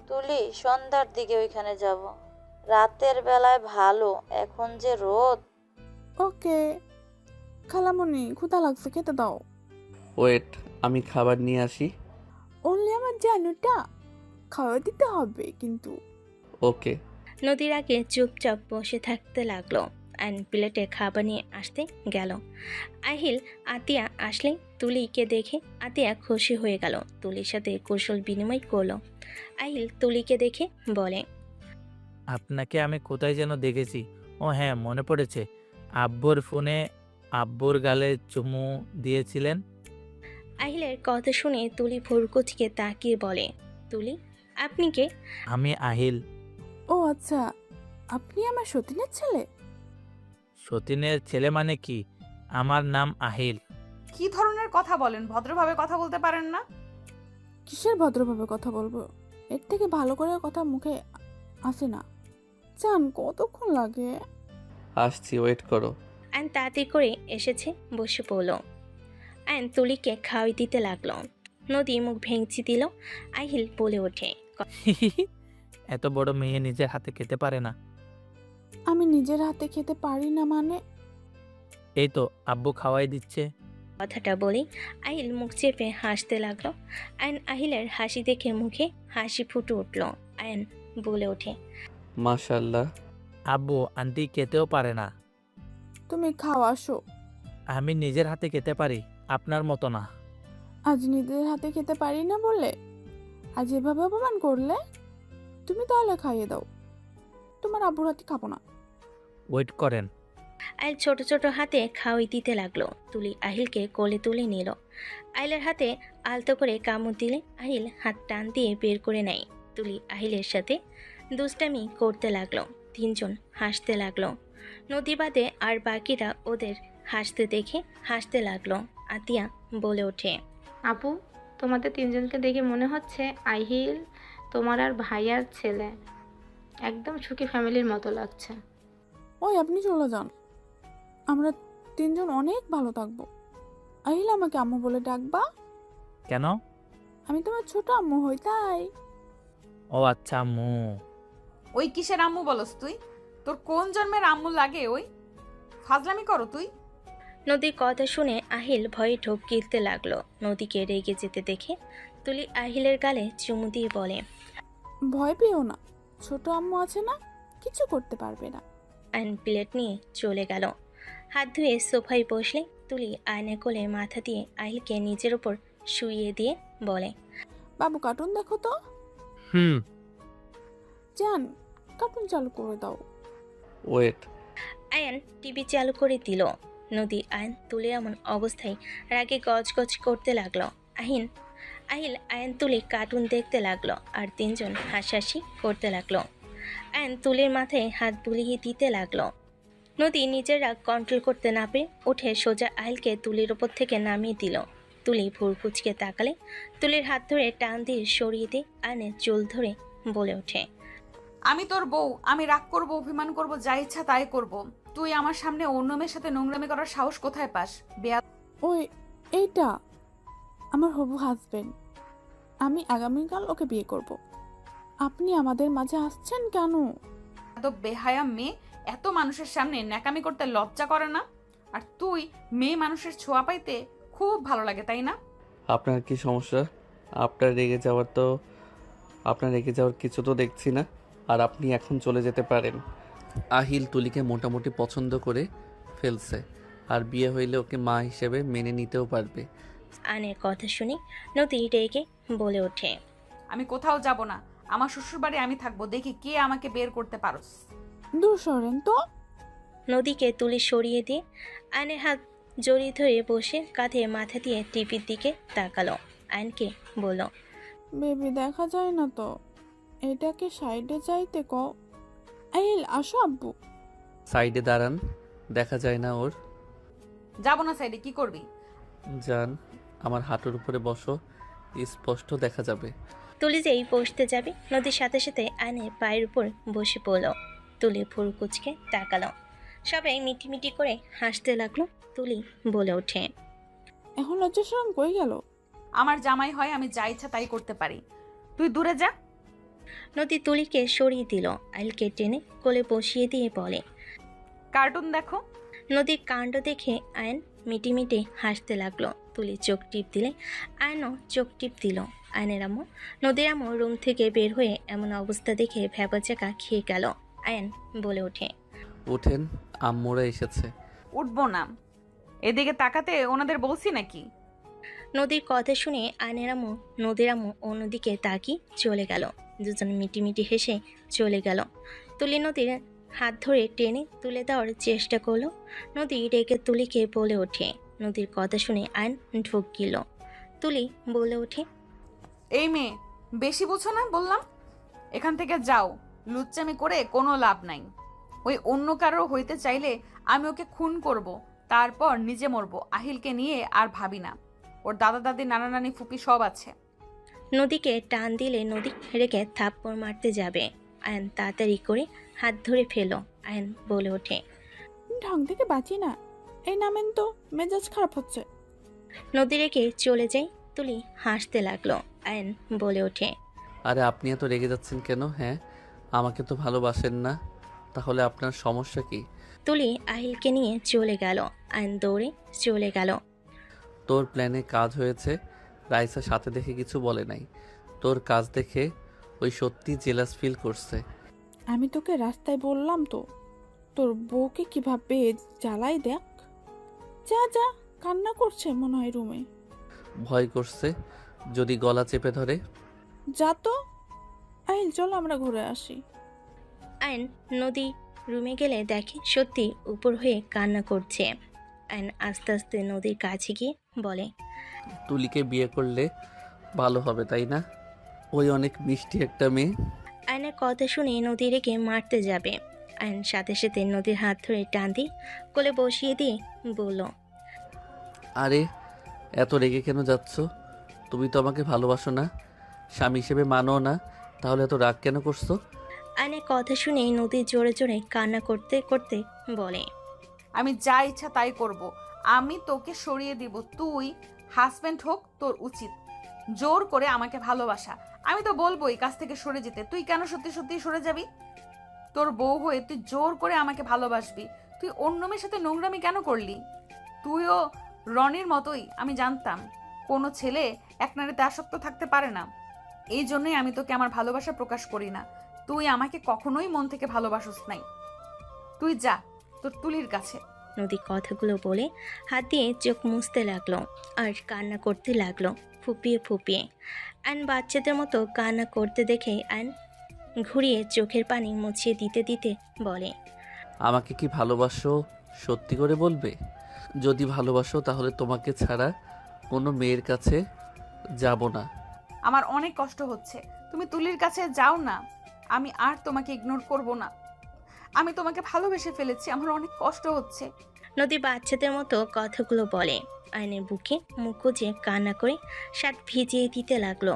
তুলি, সন্ধ্যার দিকে ওইখানে যাব। রাতের বেলায় ভালো, এখন যে রোদ। ওকে খালামণি, ক্ষুধা লাগছে, খেতে দাও। ওয়েট, আমি খাবার নিয়ে আসি। অনলি আমার জানুটা খাওয়া দিতে হবে কিন্তু। ওকে। নদীর আগে চুপচাপ বসে থাকতে লাগলো। আয়ন প্লেটে খাবার নিয়ে আসতে গেল। আহিল আতিয়া আসলে তুলিকে দেখে আতিয়া খুশি হয়ে গেল। তুলির সাথে কৌশল বিনিময় করলো। আহিল তুলিকে দেখে বলে, আপনাকে আমি কোথায় যেন দেখেছি। ও হ্যাঁ, মনে পড়েছে। আব্বুর ফোনে আব্বুর গালে চুমু দিয়েছিলেন। আহিলের কথা শুনে তুলি ভুরকুচকে তাকিয়ে বলে, তুলি, আপনি কে? আমি আহিল। ও আচ্ছা, আপনি আমার সতীনের ছেলে? সতীনের ছেলে মানে কি? আমার নাম আহিল। কি ধরনের কথা বলেন? ভদ্রভাবে কথা বলতে পারেন না? কিসের ভদ্রভাবে কথা বলবো? এর থেকে ভালো করে কথা মুখে আসে না। জান, কতক্ষণ লাগে? আসছি, ওয়েট করো। আয়ন তাড়াতাড়ি করে এসেছে, বসে পড়ল। আয়ন তুলিকে খাওয়াই দিতে লাগলো। নদী মুখ ভেঙচি দিল। আহিল বলে ওঠে, এত বড় মেয়ে নিজের হাতে খেতে পারে না। আমি নিজের হাতে খেতে পারি না মানে? এই তো আব্বু খাওয়াই দিচ্ছে। কথাটা বলেই আহিল মুখ চেপে হাসতে লাগলো। আয়ন আহিলের হাসি দেখে মুখে হাসি ফুটে উঠল। আয়ন বলে ওঠে, মাশাআল্লাহ। আব্বু আন্টি খেতেও পারে না। তুমি খাও, আসো। আমি নিজের হাতে খেতে পারি, আপনার মতো না। আজ নিজের হাতে খেতে পারি না বলে আজ এভাবে অপমান করলে? তুমি তাহলে খাইয়ে দাও, তোমার আব্বুর হাতে খাবো না। ওয়েট করেন। আহিল ছোট ছোট হাতে খাওয়াই দিতে লাগলো। তুলি আহিলকে কোলে তুলে নিল। আহিলের হাতে আলতো করে কামড় দিলে আহিল হাত টান দিয়ে বের করে নেয়। তুলি আহিলের সাথে দুষ্টামি করতে লাগলো। তিনজন হাসতে লাগলো। নদী বাদে আর বাকিরা ওদের হাসতে দেখে হাসতে লাগলো। আতিয়া বলে ওঠে, আপু, তোমাদের তিনজনকে দেখে মনে হচ্ছে আহিল তোমার আর ভাইয়ার ছেলে। একদম সুখী ফ্যামিলির মতো লাগছে। ওই আপনি চলে যান, আমরা তিনজন অনেক ভালো থাকবো। আহিল, আমাকে আম্মু বলে ডাকবা। কেন? আমি তোমার ছোট আম্মু হই তাই। ও আচ্ছা আম্মু। ওই কিসের আম্মু বলস তুই? তোর কোন জন্মের আম্মু লাগে? ওই ফাজলামি করো তুই। নদীর কথা শুনে আহিল ভয়ে ঢোক গিলতে লাগলো। নদীকে রেগে যেতে দেখে তুলি আহিলের গালে চুমু দিয়ে বলে, ভয় পেও না, ছোট আম্মু আছে না, কিছু করতে পারবে না। আয়ন প্লেট নিয়ে চলে গেল। হাত ধুয়ে সোফায় বসলে তুলি আয়নের কোলে মাথা দিয়ে আহিলকে নিজের ওপর শুইয়ে দিয়ে বলে, বাবু কার্টুন দেখো তো। হুম। জান, কার্টুন চালু করে দাও। ওয়েট। আয়ন টিভি চালু করে দিল। নদী আয়ন তুলে এমন অবস্থায় রাগে গজগজ করতে লাগলো। আহিল আয়ন তুলে কার্টুন দেখতে লাগলো আর তিনজন হাসাহাসি করতে লাগলো। আয়ন তুলির মাথায় হাত বুলিয়ে দিতে লাগলো। নদী নিজের রাগ কন্ট্রোল করতে না পেরে উঠে সোজা আহিলকে তুলির ওপর থেকে নামিয়ে দিল। তুলি ভুর কুচকে তাকালে তুলির হাত ধরে টান দিয়ে সরিয়ে দিয়ে আয়নের চুল ধরে বলে ওঠে, আমি তোর বউ, আমি রাগ করব, অভিমান করব, যা ইচ্ছা তাই করব। তুই আমার সামনে অন্য মেয়ের সাথে নোংরামি করার সাহস কোথায় পাস? ওই এইটা আমার হবু হাজবেন্ড, আমি আগামীকাল ওকে বিয়ে করব। আপনি আমাদের মাঝে আসছেন কেন? এত বেহায়া মেয়ে এত মানুষের সামনে ন্যাকামি করতে লজ্জা করে না? আর তুই মেয়ে মানুষের ছোঁয়া পাইতে খুব ভালো লাগে, তাই না? আপনার কি সমস্যা? আপনার রেগে যাওয়ার কিছু তো দেখছি না। আর আপনি এখন চলে যেতে পারেন। আহিল তুলিকে মোটামুটি পছন্দ করে ফেলছে, আর বিয়ে হইলে ওকে মা হিসেবে মেনে নিতেও পারবে। আয়নের কথা শুনে নদী রেগে বলে ওঠে, আমি কোথাও যাব না, আমার শ্বশুর বাড়ি আমি থাকবো, দেখি কে আমাকে বের করতে পারোস। দূর সরেন তো। নদীকে তুলি সরিয়ে দিয়ে আয়নের হাত জড়িয়ে ধরে বসে কাঁধে মাথা দিয়ে টিভির দিকে তাকালো। আয়নকে বলল, বেবি দেখা যায় না তো, এটাকে সাইডে যাইতে ক। আহিল আসো আব্বু। সাইডে দাঁড়ান, দেখা যায় না ওর। যাবো না সাইডে, কি করবি? যান, আমার হাঁটুর উপরে বসো, স্পষ্ট দেখা যাবে। তুলি যেই বসতে যাবে নদীর সাথে সাথে আয়নের পায়ের উপর বসে পড়ল। তুলি ভুরু কুচকে তাকালো। সবাই মিটিমিটি করে হাসতে লাগলো। তুলি বলে ওঠে, এখন লজ্জা শরম কই গেল? আমার জামাই হয়, আমি যা ইচ্ছা তাই করতে পারি, তুই দূরে যা। নদী তুলিকে সরিয়ে দিল। আইলকে টেনে কোলে বসিয়ে দিয়ে বলে, কার্টুন দেখো। নদীর কাণ্ড দেখে আয়ন মিটিমিটি হাসতে লাগলো। তুলি চোখ টিপ দিলে আয়নও চোখ টিপ দিল। আয়নের আম্মু নদীর আম্মু রুম থেকে বের হয়ে এমন অবস্থা দেখে ভ্যাবাচাকা খেয়ে গেল। আয়ন বলে ওঠে, উঠেন, আম্মুরা এসেছে। উঠবো না, এদিকে তাকাতে ওনাদের বলছি নাকি? নদীর কথা শুনে আয়নের আম্মু নদীর আম্মু অন্যদিকে তাকিয়ে চলে গেল। দুজন মিটিমিটি হেসে চলে গেল। তুলি নদীর হাত ধরে টেনে তুলে দেওয়ার চেষ্টা করলো। নদী রেগে তুলিকে বলে ওঠে। নদীর কথা শুনে আয়ন ঢোক গেল। তুলি বলে ওঠে, এই মেয়ে, বেশি বুঝো না বললাম। এখান থেকে যাও, লুচ্চামি করে কোনো লাভ নাই। ওই অন্য কারো হইতে চাইলে আমি ওকে খুন করব, তারপর নিজে মরবো। আহিলকে নিয়ে আর ভাবি না, ওর দাদা দাদি নানা নানি ফুপি সব আছে। নদীকে টান দিলে নদী রেগে থাপ্পড় মারতে যাবে। আয়ন তাড়াতাড়ি করে হাত ধরে ফেলো। আয়ন বলে ওঠে, ঢং থেকে বাঁচি না, এই নামেন তো, মেজাজ খারাপ হচ্ছে। নদী রেগে চলে যাই। তুলি হাসতে লাগলো। আয়ন বলে ওঠে, আরে আপনি এত রেগে যাচ্ছেন কেন? হ্যাঁ, আমাকে তো ভালোবাসেন না, তাহলে আপনার সমস্যা কি? তুলি আহিলকে নিয়ে চলে গেল। আয়ন দৌড়ে চলে গেল। তোর প্ল্যানে কাজ হয়েছে। রাইসা সাথে দেখে কিছু বলে নাই, তোর কাজ দেখে ওই সত্যি জেলাস ফিল করছে। আমি তোকে রাস্তায় বললাম তো, তোর বউকে কিভাবে জ্বালাই দেখ। যা যা, কান্না করছে মনে হয় রুমে। ভয় করছে যদি গলা চেপে ধরে। যা তো। আহিল চলো আমরা ঘুরে আসি। আয়ন নদী রুমে গেলে দেখে সত্যি উপর হয়ে কান্না করছে। আয়ন আস্তে আস্তে নদীর কাছে গিয়ে বলে, তুলিকে বিয়ে করলে ভালো হবে তাই না? ওই অনেক মিষ্টি একটা মেয়ে। আয়নের কথা শুনে নদী রেখে মারতে যাবে। আয়ন সাথে সাথে নদীর হাত ধরে টান দিয়ে কোলে বসিয়ে দিয়ে বলল, আরে এত রেগে কেন যাচ্ছ? তুমি তো আমাকে ভালোবাসো না, স্বামী হিসেবে মানো না, তাহলে এত রাগ কেন করছো? আয়নের কথা শুনে নদী জোরে জোরে কান্না করতে করতে বলে, আমি যা ইচ্ছা তাই করব, আমি তোকে সরিয়ে দিব। তুই হাজবেন্ড হোক, তোর উচিত জোর করে আমাকে ভালোবাসা। আমি তো বলবো এই কাছ থেকে সরে যেতে, তুই কেন সত্যি সত্যি সরে যাবি? তোর বউ হয়ে তুই জোর করে আমাকে ভালোবাসবি, তুই অন্য মেয়ের সাথে নোংরামি কেন করলি? তুইও রনির মতোই, আমি জানতাম কোনো ছেলে এক নারীতে আসক্ত থাকতে পারে না, এই জন্যই আমি তোকে আমার ভালোবাসা প্রকাশ করি না। তুই আমাকে কখনোই মন থেকে ভালোবাসিস নাই, তুই যা তোর তুলির কাছে। নদী কথাগুলো বলে হাত দিয়ে চোখ মুছতে লাগলো আর কান্না করতে লাগলো ফুপিয়ে ফুপিয়ে। আয়ন বাচ্চাদের মতো কান্না করতে দেখে আয়ন ঘুরিয়ে চোখের পানি মুছিয়ে দিতে দিতে বলে, আমাকে কি ভালোবাসো সত্যি করে বলবে? যদি ভালোবাসো তাহলে তোমাকে ছাড়া কোনো মেয়ের কাছে যাব না। আমার অনেক কষ্ট হচ্ছে, তুমি তুলির কাছে যাও না, আমি আর তোমাকে ইগনোর করব না। আমি তোমাকে ভালোবেসে ফেলেছি, আমার অনেক কষ্ট হচ্ছে। নদী বাচ্চাদের মতো কথাগুলো বলে। আয়নের বুকে মুখ গুজে কান্না করে শার্ট ভিজিয়ে দিতে লাগলো।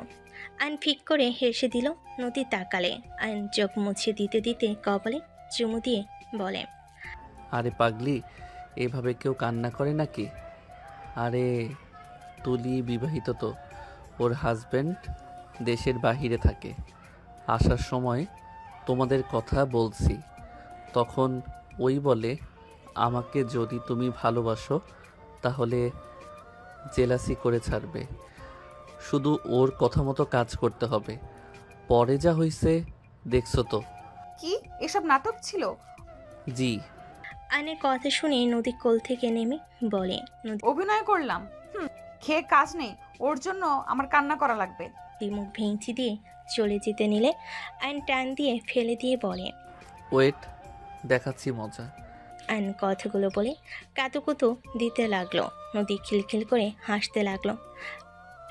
আয়ন ফিক করে হেসে দিল। নদী তাকালে। আয়ন চোখ মুছিয়ে দিতে দিতে কপালে চুমু দিয়ে বলে, আরে পাগলি, এভাবে কেউ কান্না করে নাকি? আরে তুলি বিবাহিত তো, ওর হাজব্যান্ড দেশের বাহিরে থাকে। আসার সময় তোমাদের কথা বলছি, তখন ওই বলে আমাকে যদি তুমি ভালোবাসো তাহলে জেলাসি করে ছাড়বে, শুধু ওর কথা মতো কাজ করতে হবে। পরে যা হইছে দেখছো তো। কি এসব নাটক ছিল? জি। আয়নের কথা শুনে নদী কোল থেকে নেমে বলে, অভিনয় করলাম, খেয়ে কাজ নেই, ওর জন্য আমার কান্না করা লাগবে। মুখ ভেঙচি দিয়ে চলে যেতে নিলে আয়ন টান দিয়ে ফেলে দিয়ে বলে, ওয়েট, দেখাচ্ছি মজা। আয়ন কথাগুলো বলে কাতুকুতু দিতে লাগলো। নদী খিলখিল করে হাসতে লাগলো।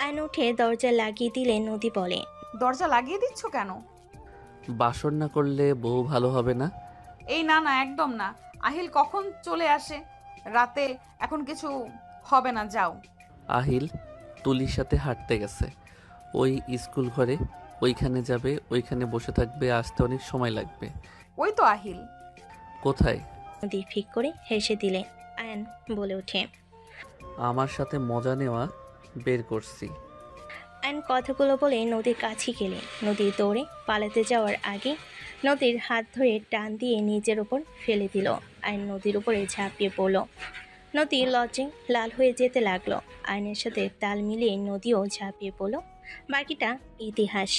আয়ন উঠে দরজা লাগিয়ে দিলে নদী বলে, দরজা লাগিয়ে দিচ্ছ কেন? বাসর না করলে বউ ভালো হবে না। এই না না, একদম না। আহিল কখন চলে আসে রাতে, এখন কিছু হবে না, যাও। আহিল তুলির সাথে হাঁটতে গেছে ওই স্কুল ঘরে, ওইখানে যাবে, ওইখানে বসে থাকবে, আসতে অনেক সময় লাগবে। ওই তো আহিল। কোথায়? নদী ফিক করে হেসে দিলে। আয়ন বলে ওঠে, আমার সাথে মজা নেওয়া বের করছি। আয়ন কথাগুলো বলে নদীর কাছে গেলে নদী দৌড়ে পালাতে যাওয়ার আগে নদীর হাত ধরে টান দিয়ে নিজের ওপর ফেলে দিল। আয়ন নদীর উপরে ঝাঁপিয়ে পড়ল। নদী লজ্জে লাল হয়ে যেতে লাগলো। আয়নের সাথে তাল মিলিয়ে নদীও ঝাঁপিয়ে পড়ল। বাকিটা ইতিহাস।